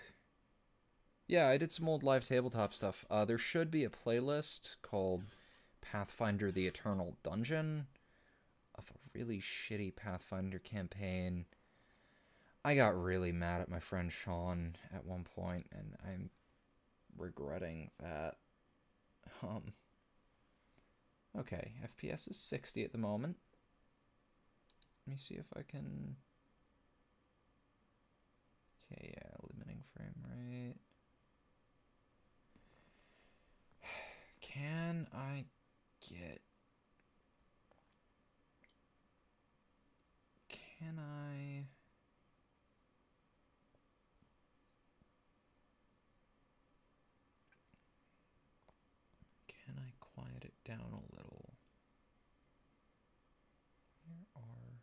Yeah, I did some old live tabletop stuff. There should be a playlist called Pathfinder the Eternal Dungeon of a really shitty Pathfinder campaign. I got really mad at my friend Sean at one point, and I'm regretting that. Okay, FPS is 60 at the moment. Let me see if I can... Okay, yeah, limiting frame rate. Can I get... Can I quiet it down a little? Where are...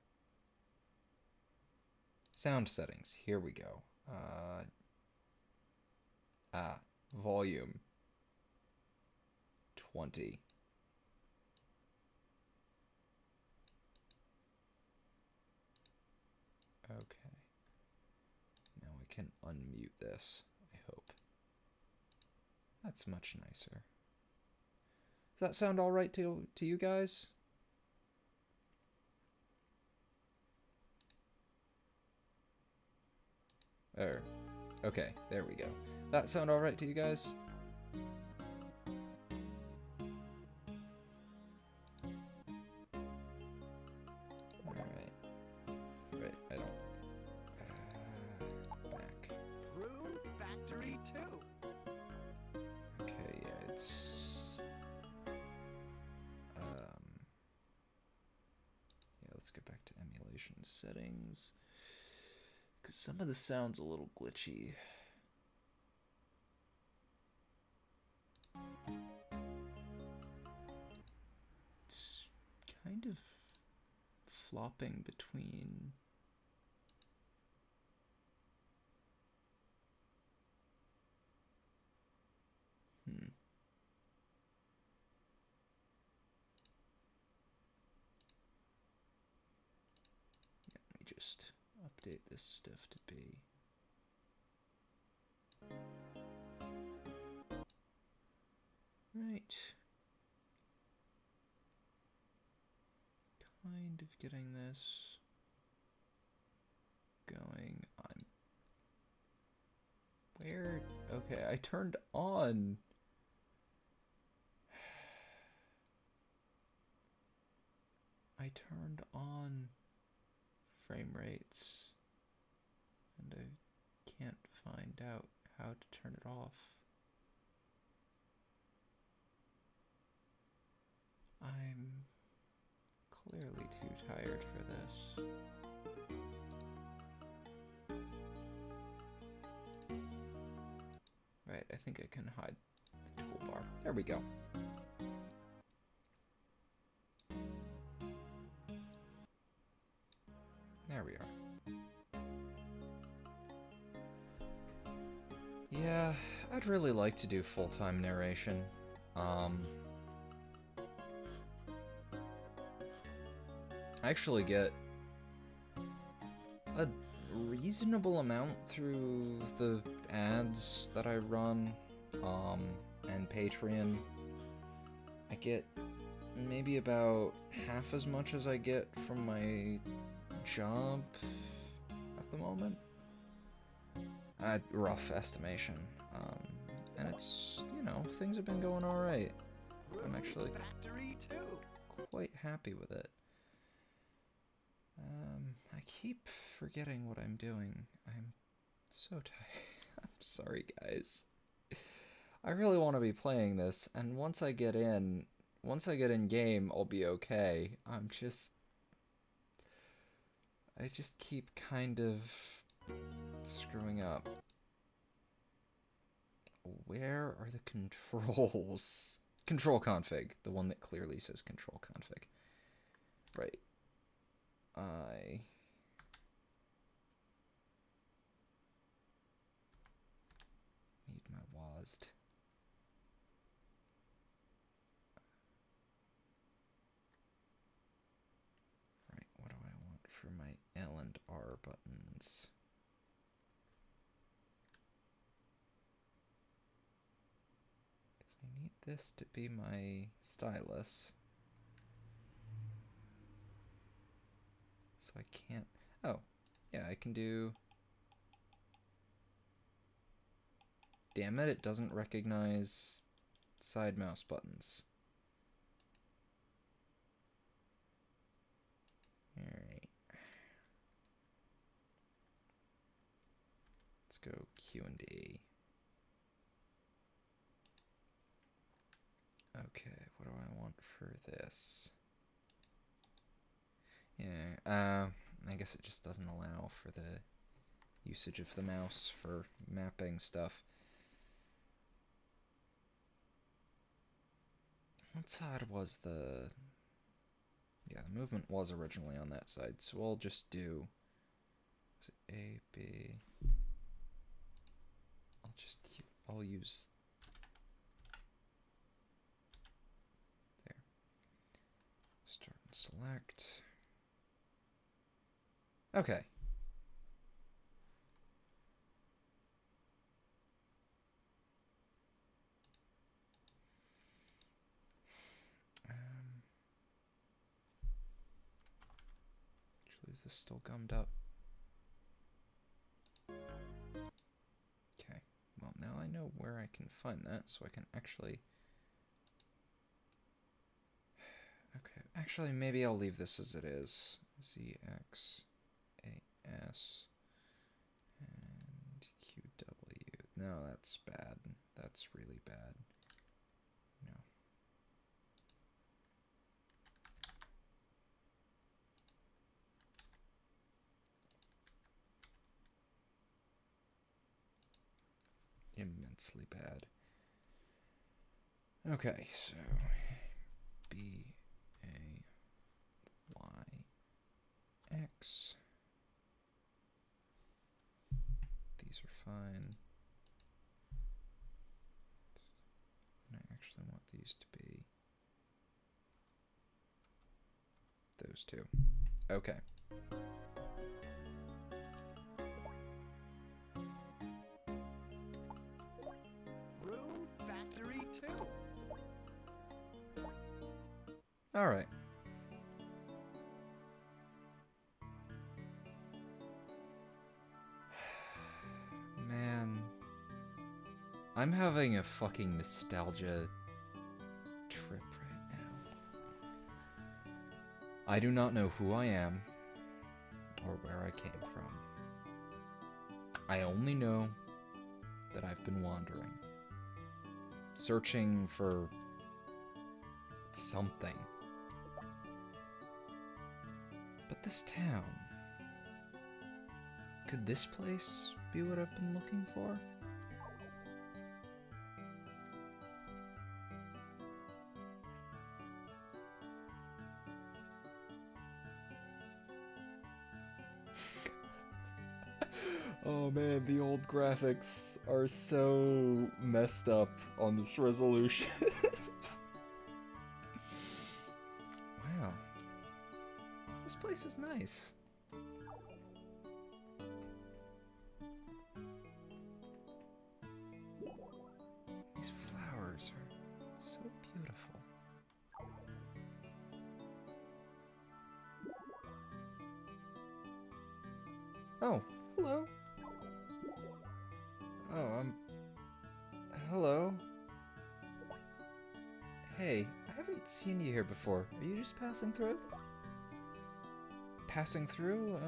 Sound settings. Here we go. Volume 20. this, I hope. That's much nicer. Does that sound alright to you guys? Okay, there we go. That sound alright to you guys? Alright. Right, I don't... back. Rune Factory 2. Okay, yeah, it's... yeah, let's get back to emulation settings. Because some of the sound's a little glitchy. It's kind of flopping between... Yeah, let me just update this stuff to be... Right. Kind of getting this going. Where? Okay, I turned on. I turned on frame rates, and I can't find out how to turn it off. I'm clearly too tired for this. Right, I think I can hide the toolbar. There we go. There we are. Yeah, I'd really like to do full-time narration. I actually get a reasonable amount through the ads that I run, and Patreon. I get maybe about half as much as I get from my job at the moment. Rough estimation. And it's, you know, things have been going alright. I'm actually quite happy with it. I keep forgetting what I'm doing. I'm so tired. I'm sorry, guys. I really want to be playing this, and once I get in game, I'll be okay. I just keep kind of screwing up. Where are the controls? Control config, the one that clearly says control config. Right. I need my WASD. Right, what do I want for my L and R buttons? I need this to be my stylus. So I can't... Oh, yeah, I can do... Damn it, it doesn't recognize side mouse buttons. Alright. Let's go Q and D. Okay, what do I want for this? Yeah, I guess it just doesn't allow for the usage of the mouse for mapping stuff. What side was the... Yeah, the movement was originally on that side, so I'll just do... Was it A, B... I'll use... There. Start and select... Okay. Is this still gummed up? Okay, well now I know where I can find that, so I can actually... Okay, actually maybe I'll leave this as it is. ZXAS and QW. No, that's bad. That's really bad. No. Immensely bad. Okay, so BAYX. These are fine. And I actually want these to be those two. Okay. Rune Factory 2. All right. Man, I'm having a fucking nostalgia trip right now. I do not know who I am or where I came from. I only know that I've been wandering, searching for something. But this town, could this place be what I've been looking for? Oh man, the old graphics are so messed up on this resolution. Wow. This place is nice. These flowers are so beautiful. Oh, hello. Oh, hello. Hey, I haven't seen you here before. Are you just passing through? Passing through?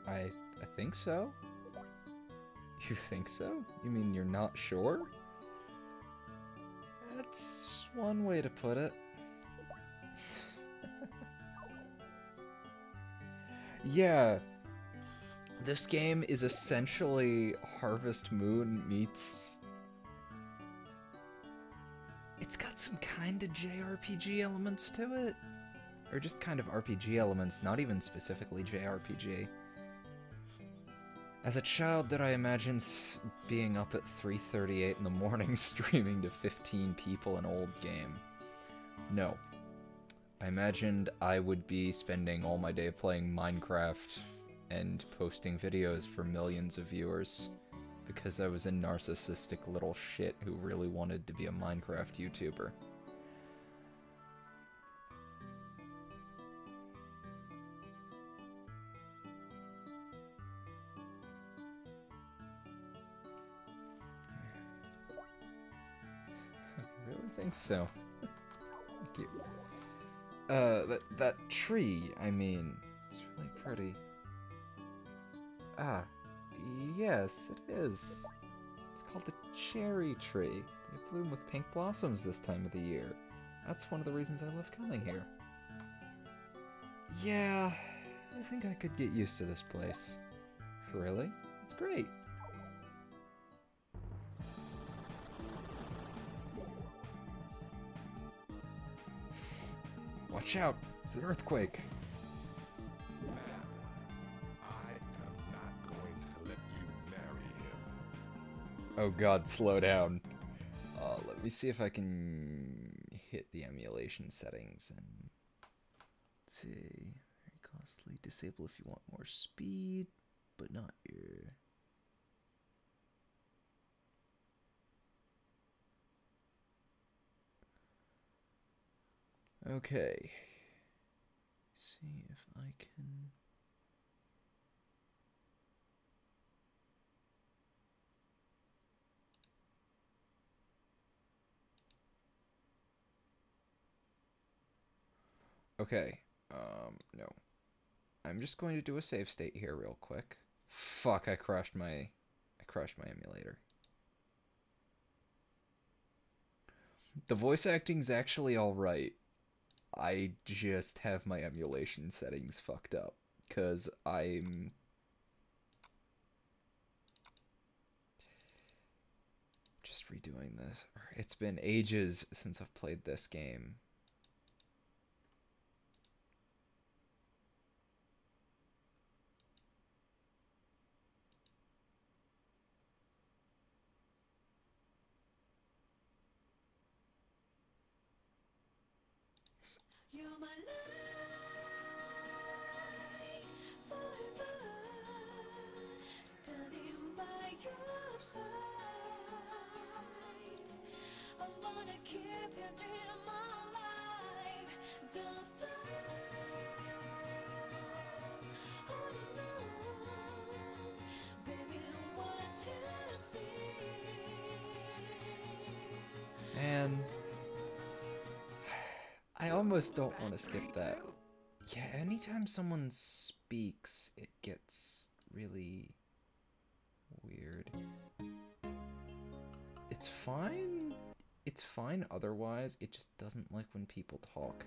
I think so. You think so? You mean you're not sure? That's one way to put it. Yeah. This game is essentially Harvest Moon meets... It's got some kind of JRPG elements to it. Or just kind of RPG elements, not even specifically JRPG. As a child, did I imagine being up at 3:38 in the morning streaming to 15 people an old game? No. I imagined I would be spending all my day playing Minecraft and posting videos for millions of viewers because I was a narcissistic little shit who really wanted to be a Minecraft YouTuber. I really think so. Thank you. That tree, I mean, it's really pretty. Ah, yes, it is. It's called a cherry tree. They bloom with pink blossoms this time of the year. That's one of the reasons I love coming here. Yeah, I think I could get used to this place. Really? It's great. Watch out! It's an earthquake! I am not going to let you marry him. Oh god, slow down. Let me see if I can hit the emulation settings and... Let's see... Very costly. Disable if you want more speed, but not here. Okay. See if I can. Okay, no. I'm just going to do a save state here real quick. Fuck, I crashed my emulator. The voice acting's actually alright. I just have my emulation settings fucked up. Because I'm... just redoing this. It's been ages since I've played this game. You're my light, forever, standing by your side. I wanna keep your dream alive. Don't stop. Oh no, baby, what you see. And I almost don't want to skip that. Yeah, anytime someone speaks, it gets really weird. It's fine. It's fine otherwise. It just doesn't like when people talk.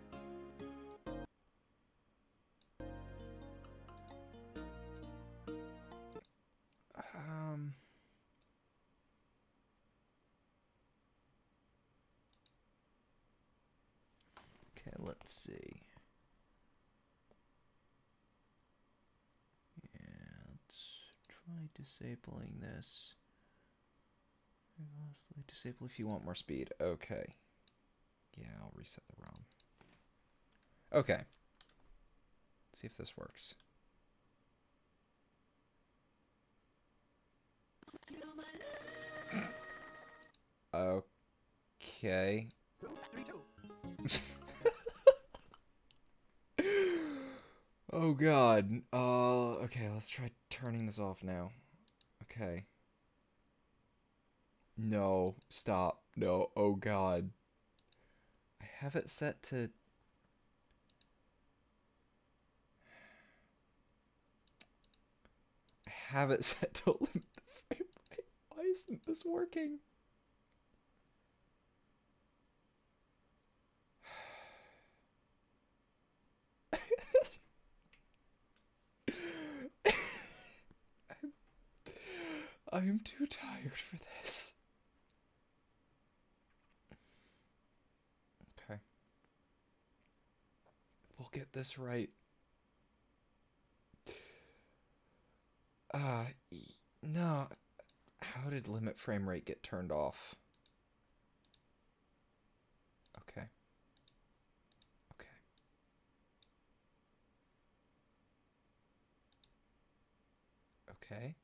Okay, let's see. Yeah, let's try disabling this. Disable if you want more speed. Okay. Yeah, I'll reset the ROM. Okay. Let's see if this works. Okay. Oh god. Okay, let's try turning this off now. Okay. No, stop. No, oh god. I have it set to... I have it set to limit the frame rate. Why isn't this working? I'm too tired for this. Okay. We'll get this right. No. How did limit frame rate get turned off? Okay. Okay. Okay.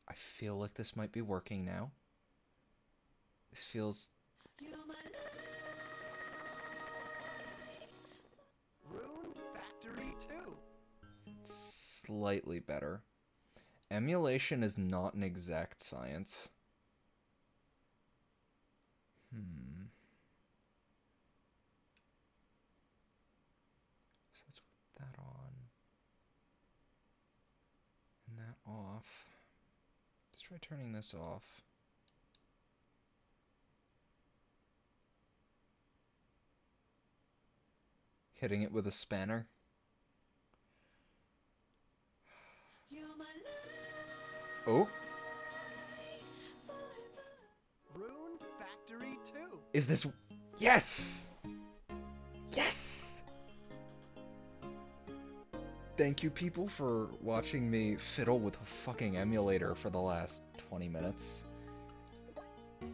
I feel like this might be working now. This feels... Rune Factory 2. slightly better. Emulation is not an exact science. So let's put that on. And that off. Let's try turning this off. Hitting it with a spanner. Oh. Rune Factory 2. Is this... Yes! Yes! Thank you, people, for watching me fiddle with a fucking emulator for the last 20 minutes.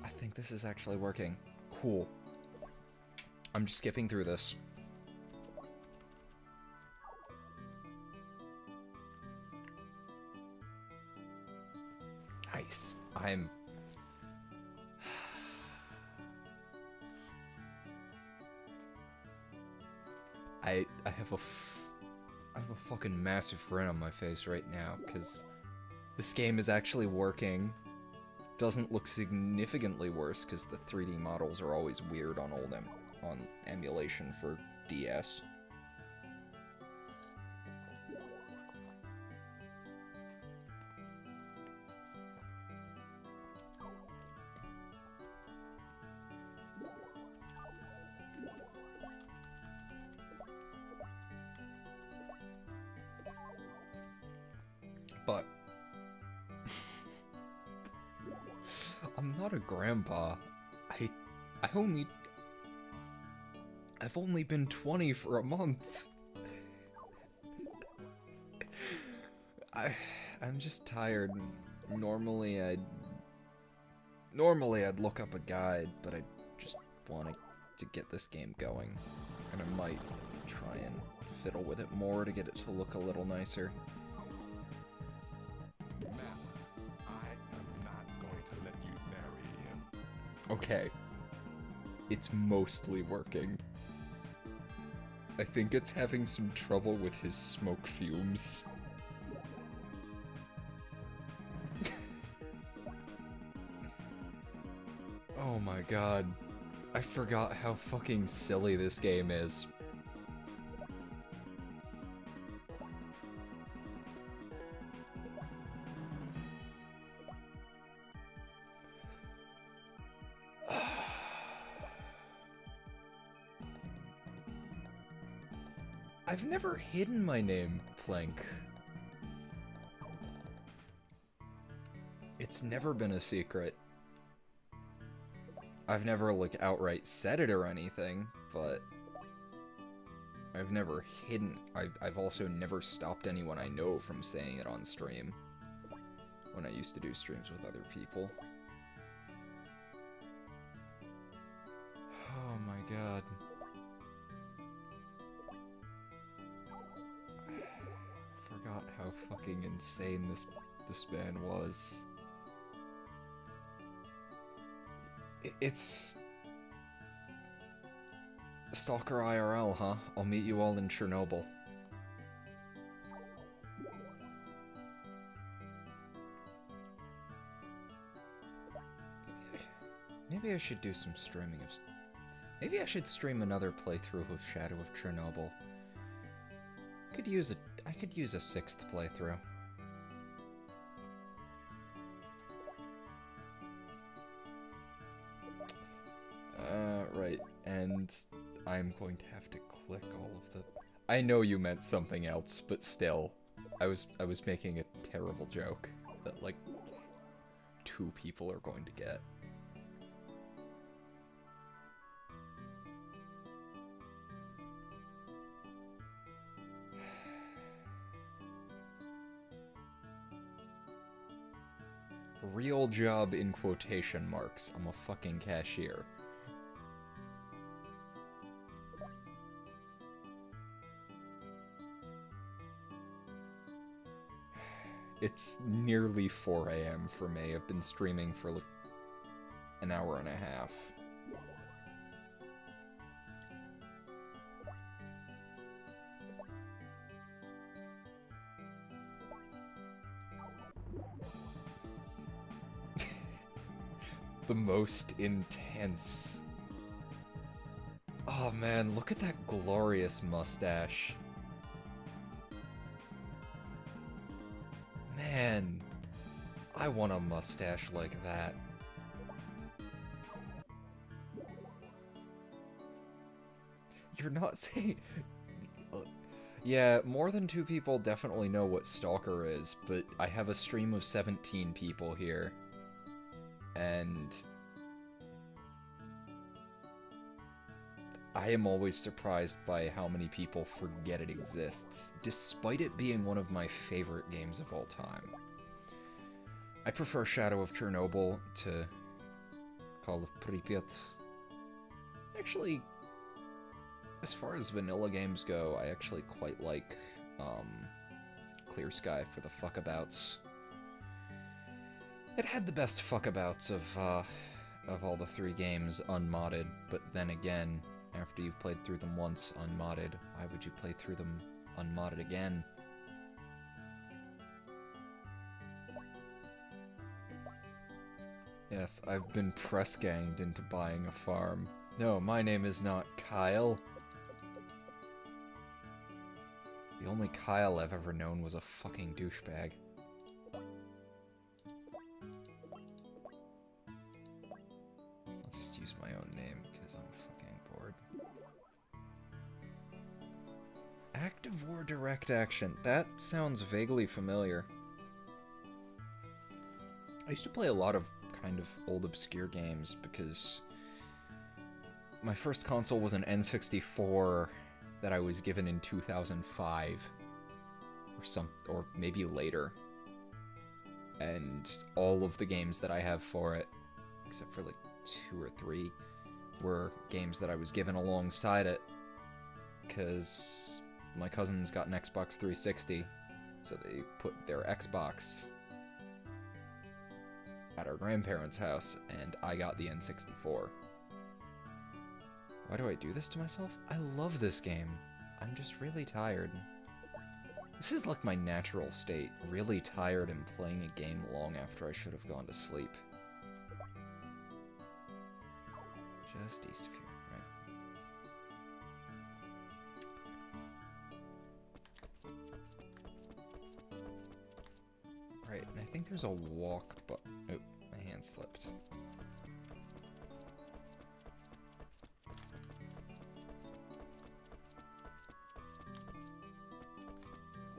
I think this is actually working. Cool. I'm just skipping through this. Nice. I have a have a fucking massive grin on my face right now, because this game is actually working. Doesn't look significantly worse, because the 3D models are always weird on on emulation for DS. But I'm not a grandpa. I've only been 20 for a month. I'm just tired. Normally I'd look up a guide, but I just wanted to get this game going. And I might try and fiddle with it more to get it to look a little nicer. Okay. It's mostly working. I think it's having some trouble with his smoke fumes. Oh my god. I forgot how fucking silly this game is. I've never hidden my name, Plank. It's never been a secret. I've never, like, outright said it or anything, but I've never hidden. I've also never stopped anyone I know from saying it on stream when I used to do streams with other people. Oh my god. Forgot how fucking insane this man was. It's Stalker IRL, huh? I'll meet you all in Chernobyl. Maybe I should do some streaming of... Maybe I should stream another playthrough of Shadow of Chernobyl. I could use a 6th playthrough. Right, and I'm going to have to click all of the... I know you meant something else, but still, I was making a terrible joke that, like, 2 people are going to get. Real job in quotation marks. I'm a fucking cashier. It's nearly 4 AM for me. I've been streaming for like an hour and a half. The most intense. Oh man, look at that glorious mustache. Man, I want a mustache like that. You're not saying... Yeah, more than 2 people definitely know what Stalker is, but I have a stream of 17 people here. And I am always surprised by how many people forget it exists, despite it being one of my favorite games of all time. I prefer Shadow of Chernobyl to Call of Pripyat. Actually, as far as vanilla games go, I actually quite like Clear Sky for the fuckabouts. It had the best fuckabouts of all the 3 games unmodded, but then again, after you've played through them once unmodded, why would you play through them unmodded again. Yes, I've been press-ganged into buying a farm. No, my name is not Kyle. The only Kyle I've ever known was a fucking douchebag. I'll just use my own name because I'm fucking bored. Active War Direct Action. That sounds vaguely familiar. I used to play a lot of kind of old obscure games because my first console was an N64 that I was given in 2005 or maybe later, and all of the games that I have for it, except for like 2 or 3, were games that I was given alongside it because my cousins got an Xbox 360, so they put their Xbox at our grandparents' house, and I got the N64. Why do I do this to myself? I love this game. I'm just really tired. This is like my natural state, really tired and playing a game long after I should have gone to sleep. Just east of here, right? Right, and I think there's a walk button. Oh, my hand slipped.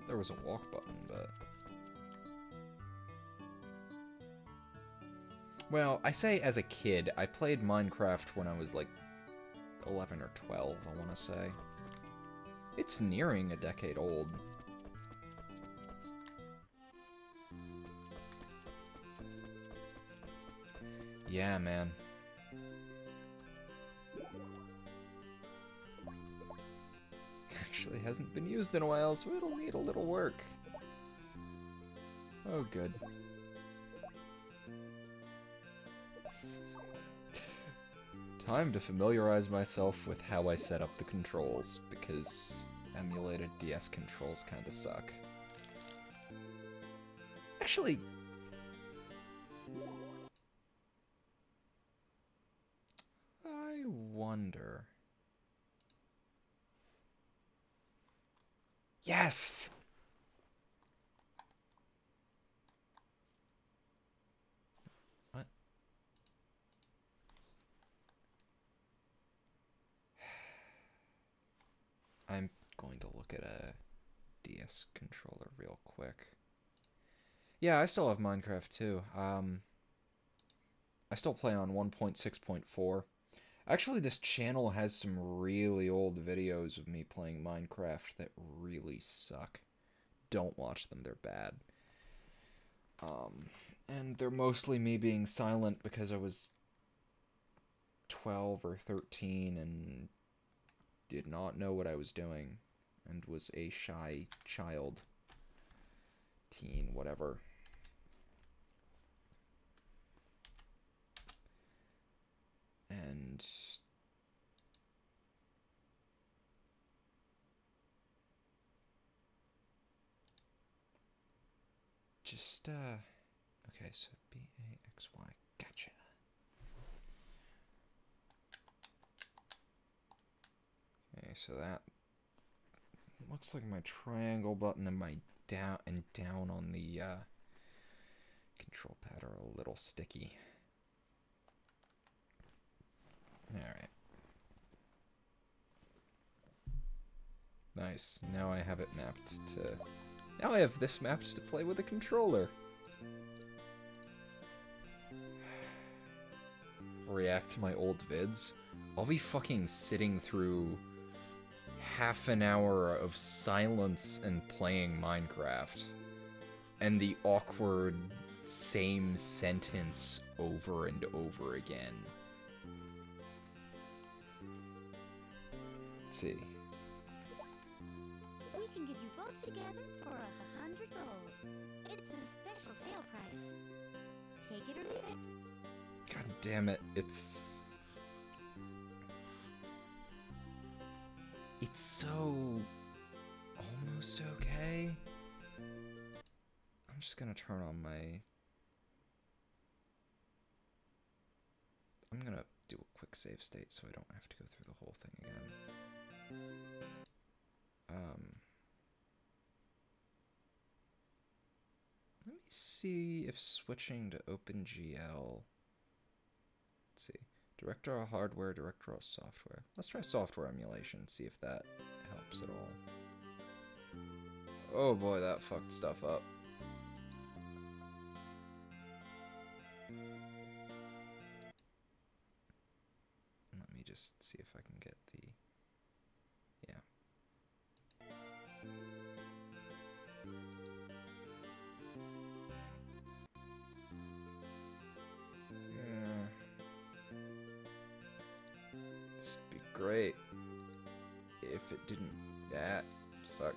There was a walk button, but... Well, I say as a kid. I played Minecraft when I was like 11 or 12, I want to say. It's nearing a decade old. Yeah, man. Actually hasn't been used in a while, so it'll need a little work. Oh, good. Time to familiarize myself with how I set up the controls, because emulated DS controls kinda suck. Actually... I wonder... Yes! What? I'm going to look at a DS controller real quick. Yeah, I still have Minecraft too. I still play on 1.6.4. Actually, this channel has some really old videos of me playing Minecraft that really suck. Don't watch them, they're bad. And they're mostly me being silent because I was 12 or 13 and did not know what I was doing and was a shy child, teen, whatever. And just, okay, so B-A-X-Y, gotcha. Okay, so that looks like my triangle button and my down on the, control pad are a little sticky. Alright. Nice. Now I have it mapped to... Now I have this mapped to play with a controller. React to my old vids. I'll be fucking sitting through half an hour of silence and playing Minecraft. And the awkward same sentence over and over again. Let's see. We can give you both together for 100 gold. It's a special sale price. Take it or leave it. God damn it, it's so almost okay. I'm just gonna turn on my... I'm gonna do a quick save state so I don't have to go through the whole thing again. Let me see if switching to OpenGL... Let's see. Directorial hardware, directorial software. Let's try software emulation, see if that helps at all. Oh boy, that fucked stuff up. Let me just see if I can get the... Yeah. This would be great if it didn't... fuck.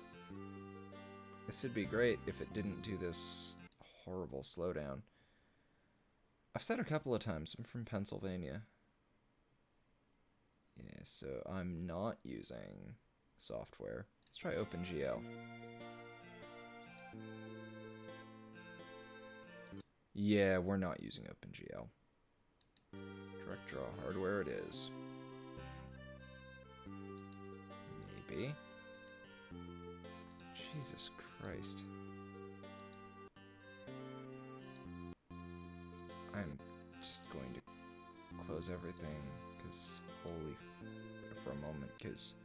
This would be great if it didn't do this horrible slowdown. I've said a couple of times, I'm from Pennsylvania. Yeah, so I'm not using software. Let's try OpenGL. Yeah, we're not using OpenGL. Directorial hardware it is. Maybe. Jesus Christ. I'm just going to close everything, because holy for a moment, because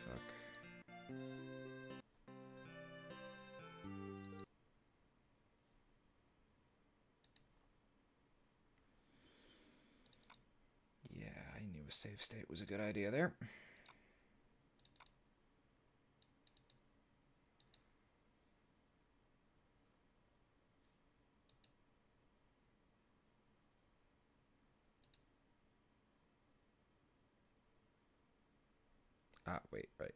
fuck. Yeah, I knew a save state was a good idea there. Ah, wait, right.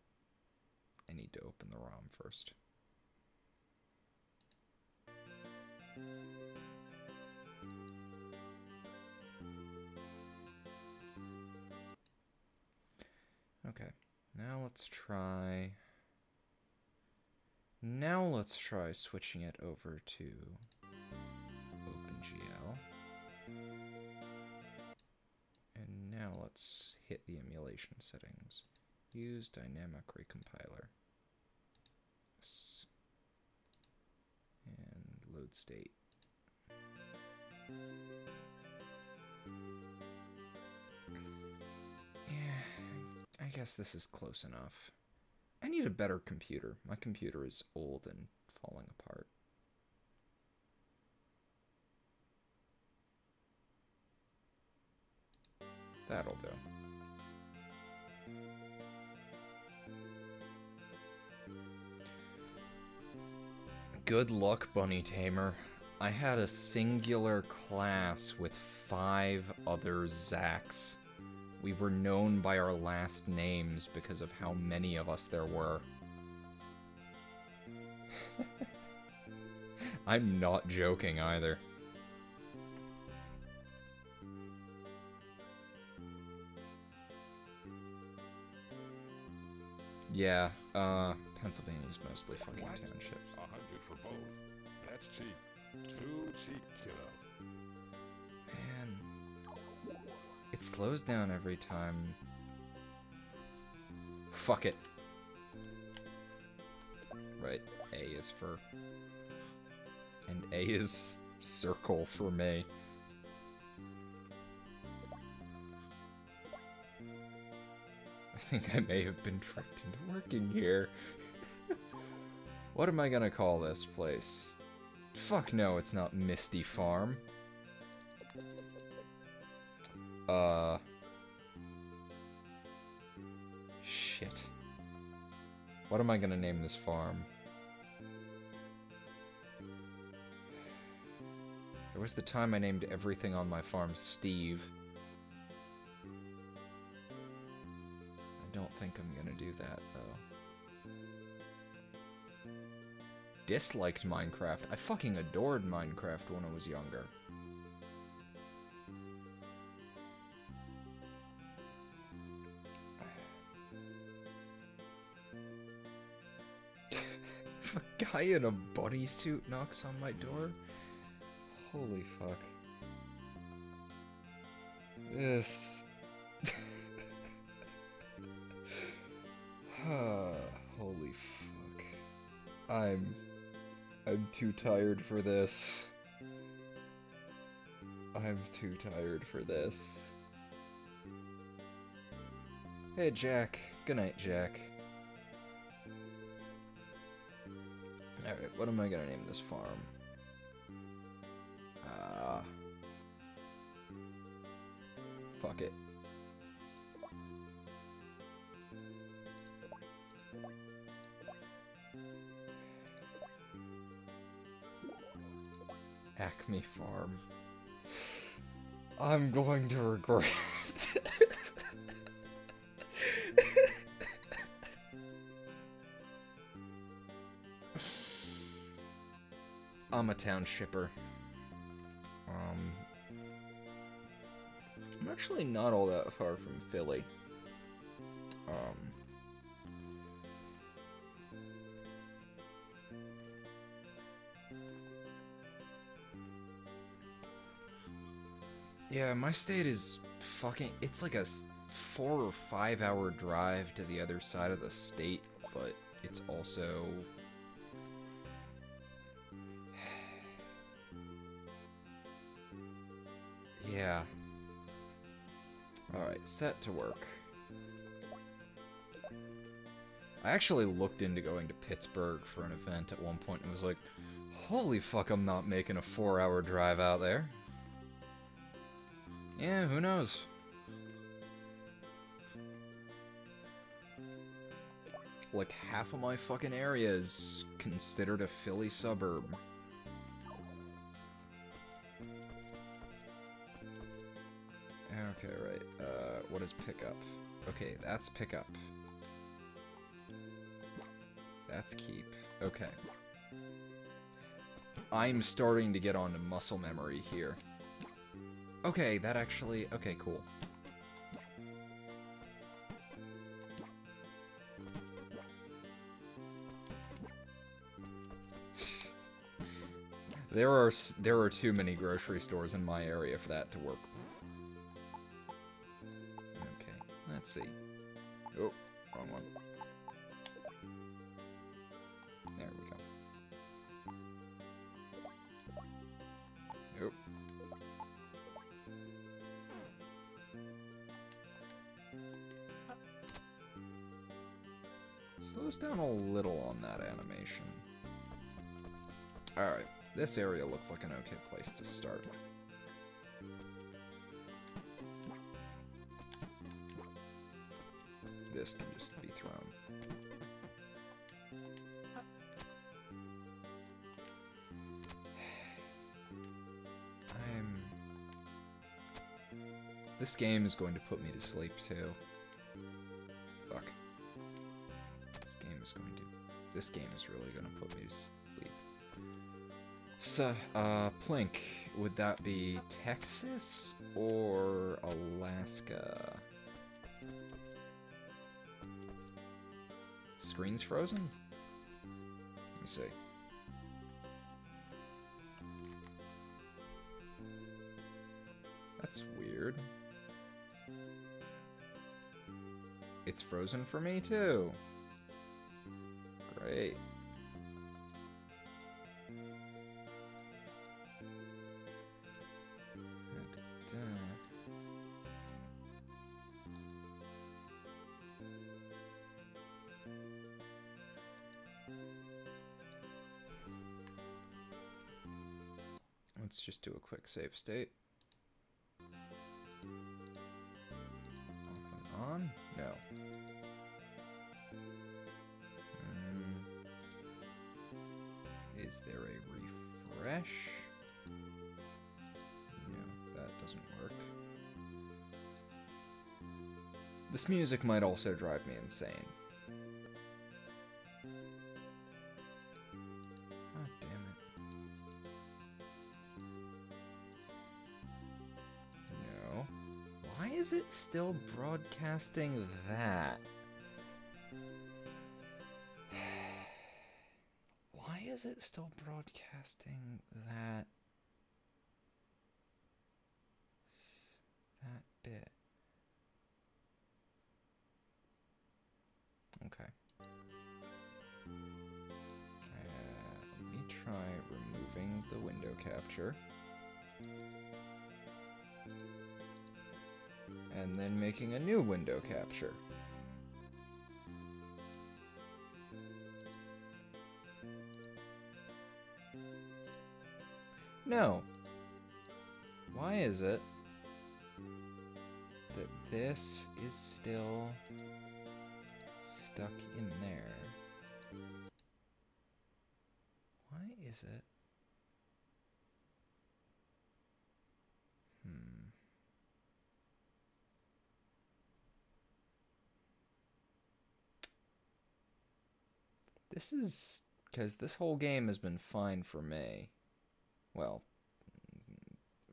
I need to open the ROM first. Okay, now let's try... Now let's try switching it over to OpenGL. And now let's hit the emulation settings. Use dynamic recompiler. Yes. And load state. Yeah, I guess this is close enough. I need a better computer. My computer is old and falling apart. That'll do. Good luck, Bunny Tamer. I had a singular class with 5 other Zacks. We were known by our last names because of how many of us there were. I'm not joking either. Yeah, Pennsylvania's mostly fucking What? townships. 100 for both. That's cheap. Too cheap, kiddo. Man. It slows down every time. Fuck it. Right, A is for... And A is circle for me. I think I may have been tricked into working here. What am I gonna call this place? Fuck no, it's not Misty Farm. Shit. What am I gonna name this farm? There was the time I named everything on my farm Steve. I don't think I'm gonna do that, though. Disliked Minecraft. I fucking adored Minecraft when I was younger. if a guy in a bodysuit knocks on my door? Holy fuck. This... Holy fuck. I'm too tired for this. I'm too tired for this. Hey, Jack. Good night, Jack. Alright, what am I gonna name this farm? Fuck it. Acme Farm. I'm going to regret this. I'm a town shipper. I'm actually not all that far from Philly. Yeah, my state is fucking... It's like a 4 or 5 hour drive to the other side of the state, but it's also... Yeah. Alright, set to work. I actually looked into going to Pittsburgh for an event at one point and was like, holy fuck, I'm not making a 4-hour drive out there. Yeah, who knows? Like, half of my fucking area is considered a Philly suburb. Okay, right. What is pickup? Okay, that's pickup. That's keep. Okay. I'm starting to get onto muscle memory here. Okay, that actually... Okay, cool. There are too many grocery stores in my area for that to work. Okay, let's see. Oh, wrong one. There we go. Nope. Slows down a little on that animation. Alright, this area looks like an okay place to start. This can just be thrown. This game is going to put me to sleep too. Fuck. This game is really gonna put me to sleep. So, Plink, would that be Texas or Alaska? Screen's frozen? Let me see. That's weird. It's frozen for me too. Great. Let's just do a quick save state. Off and on? No. Is there a refresh? No, that doesn't work. This music might also drive me insane. God damn it. No. Why is it still broadcasting that? is it still broadcasting that bit? Okay. Let me try removing the window capture. And then making a new window capture. No. Why is it that this is still stuck in there? Why is it? This is because this whole game has been fine for me. Well,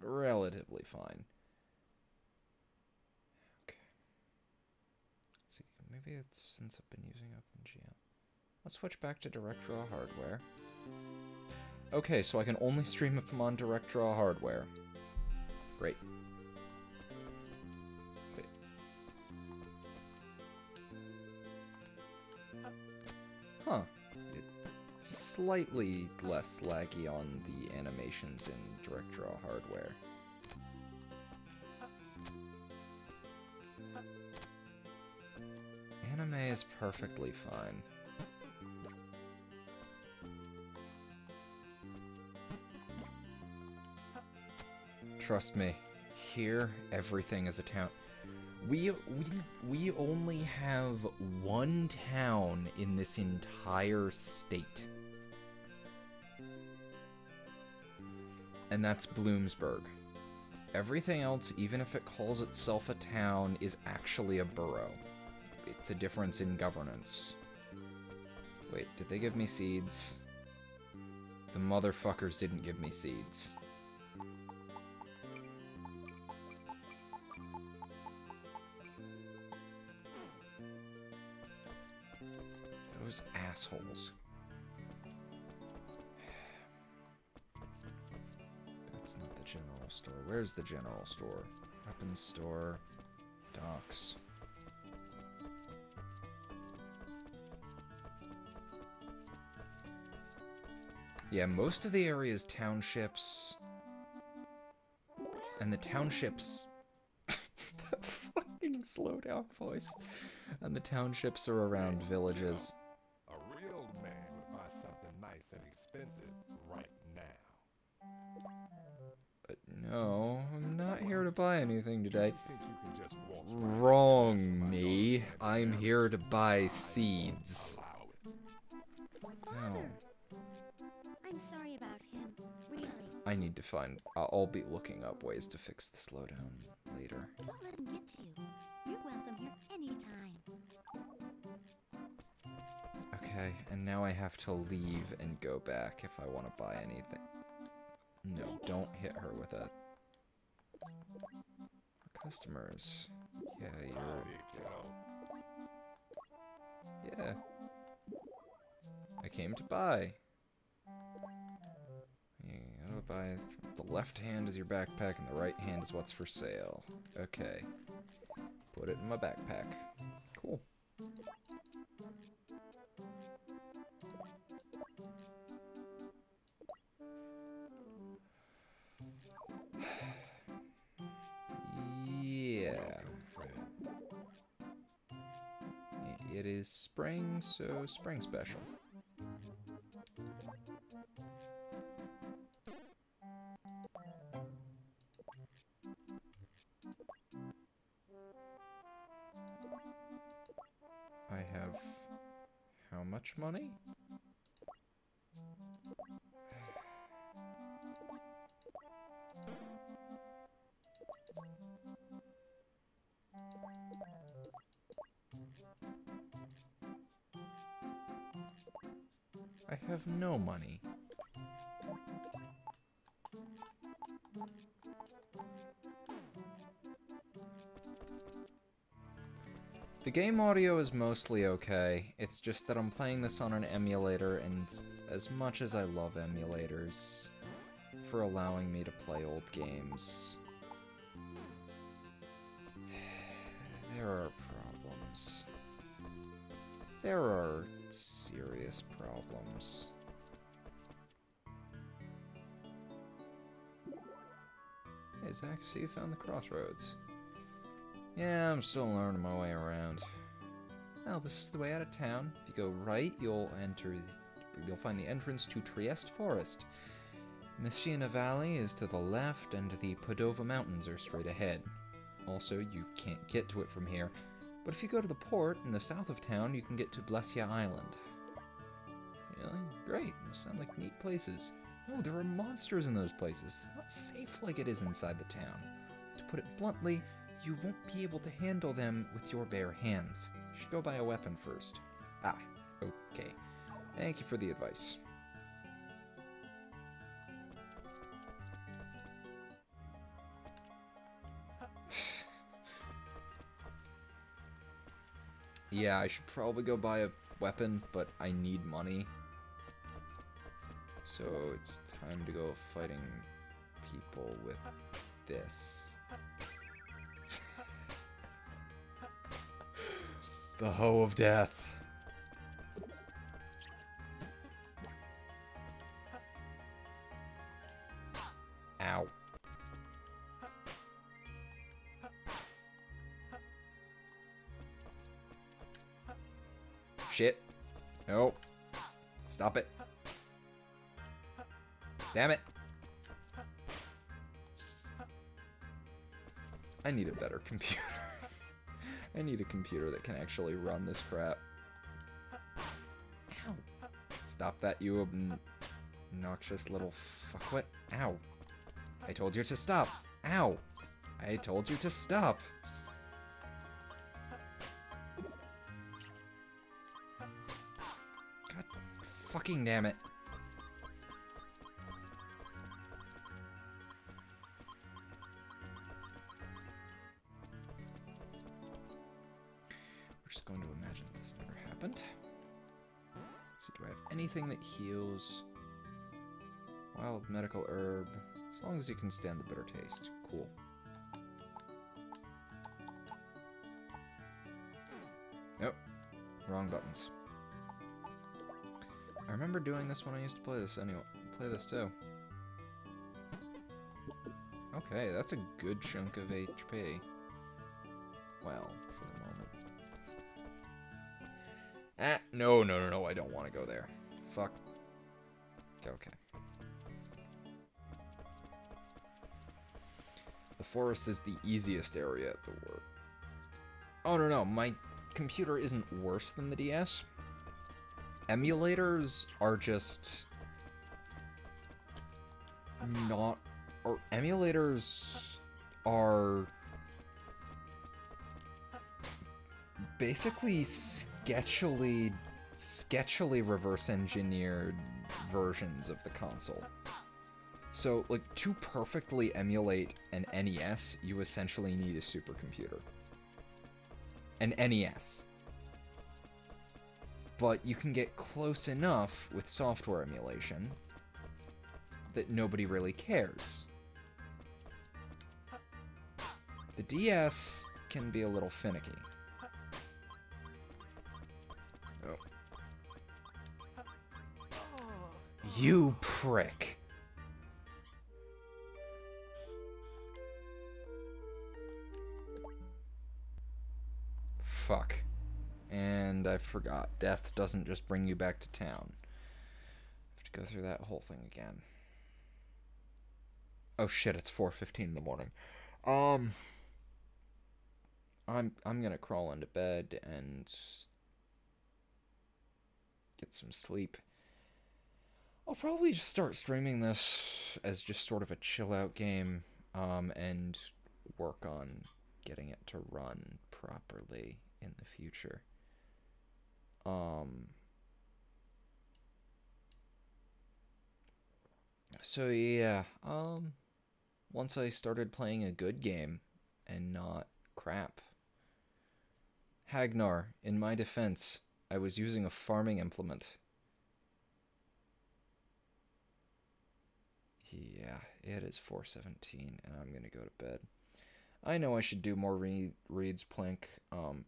relatively fine. Okay. Let's see. Maybe it's since I've been using OpenGL. Let's switch back to DirectDraw hardware. Okay, so I can only stream if I'm on DirectDraw hardware. Great. Wait. Huh. It's slightly less laggy on the animations in DirectDraw hardware. Anime is perfectly fine. Trust me, here everything is a town. We only have one town in this entire state. And that's Bloomsburg. Everything else, even if it calls itself a town, is actually a borough. It's a difference in governance. Wait, did they give me seeds? The motherfuckers didn't give me seeds. Those assholes. That's not the general store. Where's the general store? Weapons store. Docks. Yeah, most of the area is townships. And the townships... the fucking slow down voice. And the townships are around villages. A real man would buy something nice and expensive right now. But no, I'm not here to buy anything today. Think you can just waltz right Wrong, me. I'm here to buy seeds. No. I'm sorry about him, really. I need to find... I'll be looking up ways to fix the slowdown later. Don't let him get to you. You're welcome here anytime. Okay, and now I have to leave and go back if I want to buy anything. No, don't hit her with that. Customers. Yeah, Yeah. I came to buy. You gotta buy... The left hand is your backpack and the right hand is what's for sale. Okay. Put it in my backpack. Cool. Yeah. It is spring, so spring special. I have how much money? I have no money. The game audio is mostly okay. It's just that I'm playing this on an emulator and as much as I love emulators for allowing me to play old games, there are problems. There are serious problems. Hey Zach, see you found the crossroads. Yeah, I'm still learning my way around. Well, this is the way out of town. If you go right, you'll find the entrance to Trieste Forest. Messina Valley is to the left, and the Padova Mountains are straight ahead. Also, you can't get to it from here, but if you go to the port in the south of town, you can get to Blesia Island. Really? Great. Those sound like neat places. No, there are monsters in those places. It's not safe like it is inside the town. To put it bluntly, you won't be able to handle them with your bare hands. You should go buy a weapon first. Ah, okay. Thank you for the advice. Yeah, I should probably go buy a weapon, but I need money. So it's time to go fighting people with this. The Hoe of Death. Ow. Shit. No. Stop it. Damn it. I need a better computer. I need a computer that can actually run this crap. Ow. Stop that, you obnoxious little fuckwit. Ow. I told you to stop. Ow. I told you to stop. God fucking damn it. We're just going to imagine this never happened. So do I have anything that heals? Wild medical herb. As long as you can stand the bitter taste. Cool. Nope. Wrong buttons. I remember doing this when I used to play this anyway. Play this too. Okay, that's a good chunk of HP. Well, for the moment. Ah, no, I don't want to go there. Fuck. Okay. The forest is the easiest area at the work. Oh, no, my computer isn't worse than the DS. Emulators are just not, or emulators are basically sketchily reverse engineered versions of the console. So, like, to perfectly emulate an NES, you essentially need a supercomputer. An NES. But you can get close enough with software emulation that nobody really cares. The DS can be a little finicky. Oh. You prick. Fuck. And I forgot. Death doesn't just bring you back to town. I have to go through that whole thing again. Oh shit, it's 4:15 in the morning. I'm gonna crawl into bed and get some sleep. I'll probably just start streaming this as just sort of a chill out game, and work on getting it to run properly in the future. So yeah, once I started playing a good game and not crap. Hagnar, in my defense, I was using a farming implement. yeah, it is 4:17, and I'm gonna go to bed. I know I should do more reads, Plink,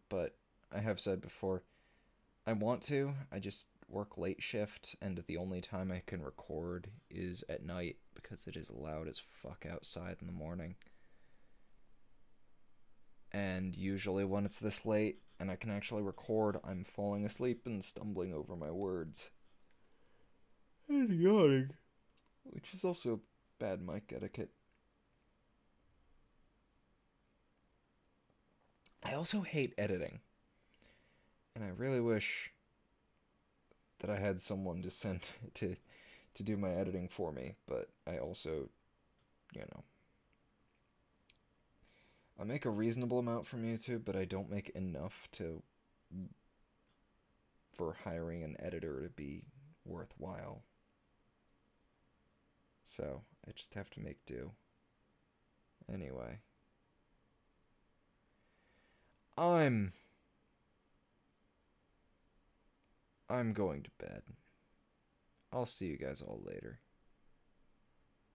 but I have said before, I want to. I just work late shift, and the only time I can record is at night because it is loud as fuck outside in the morning. And usually when it's this late and I can actually record, I'm falling asleep and stumbling over my words. And yawning. Which is also bad mic etiquette. I also hate editing. And I really wish that I had someone to send to do my editing for me, but I also, you know, I make a reasonable amount from YouTube, but I don't make enough for hiring an editor to be worthwhile. So, I just have to make do. Anyway. I'm going to bed. I'll see you guys all later.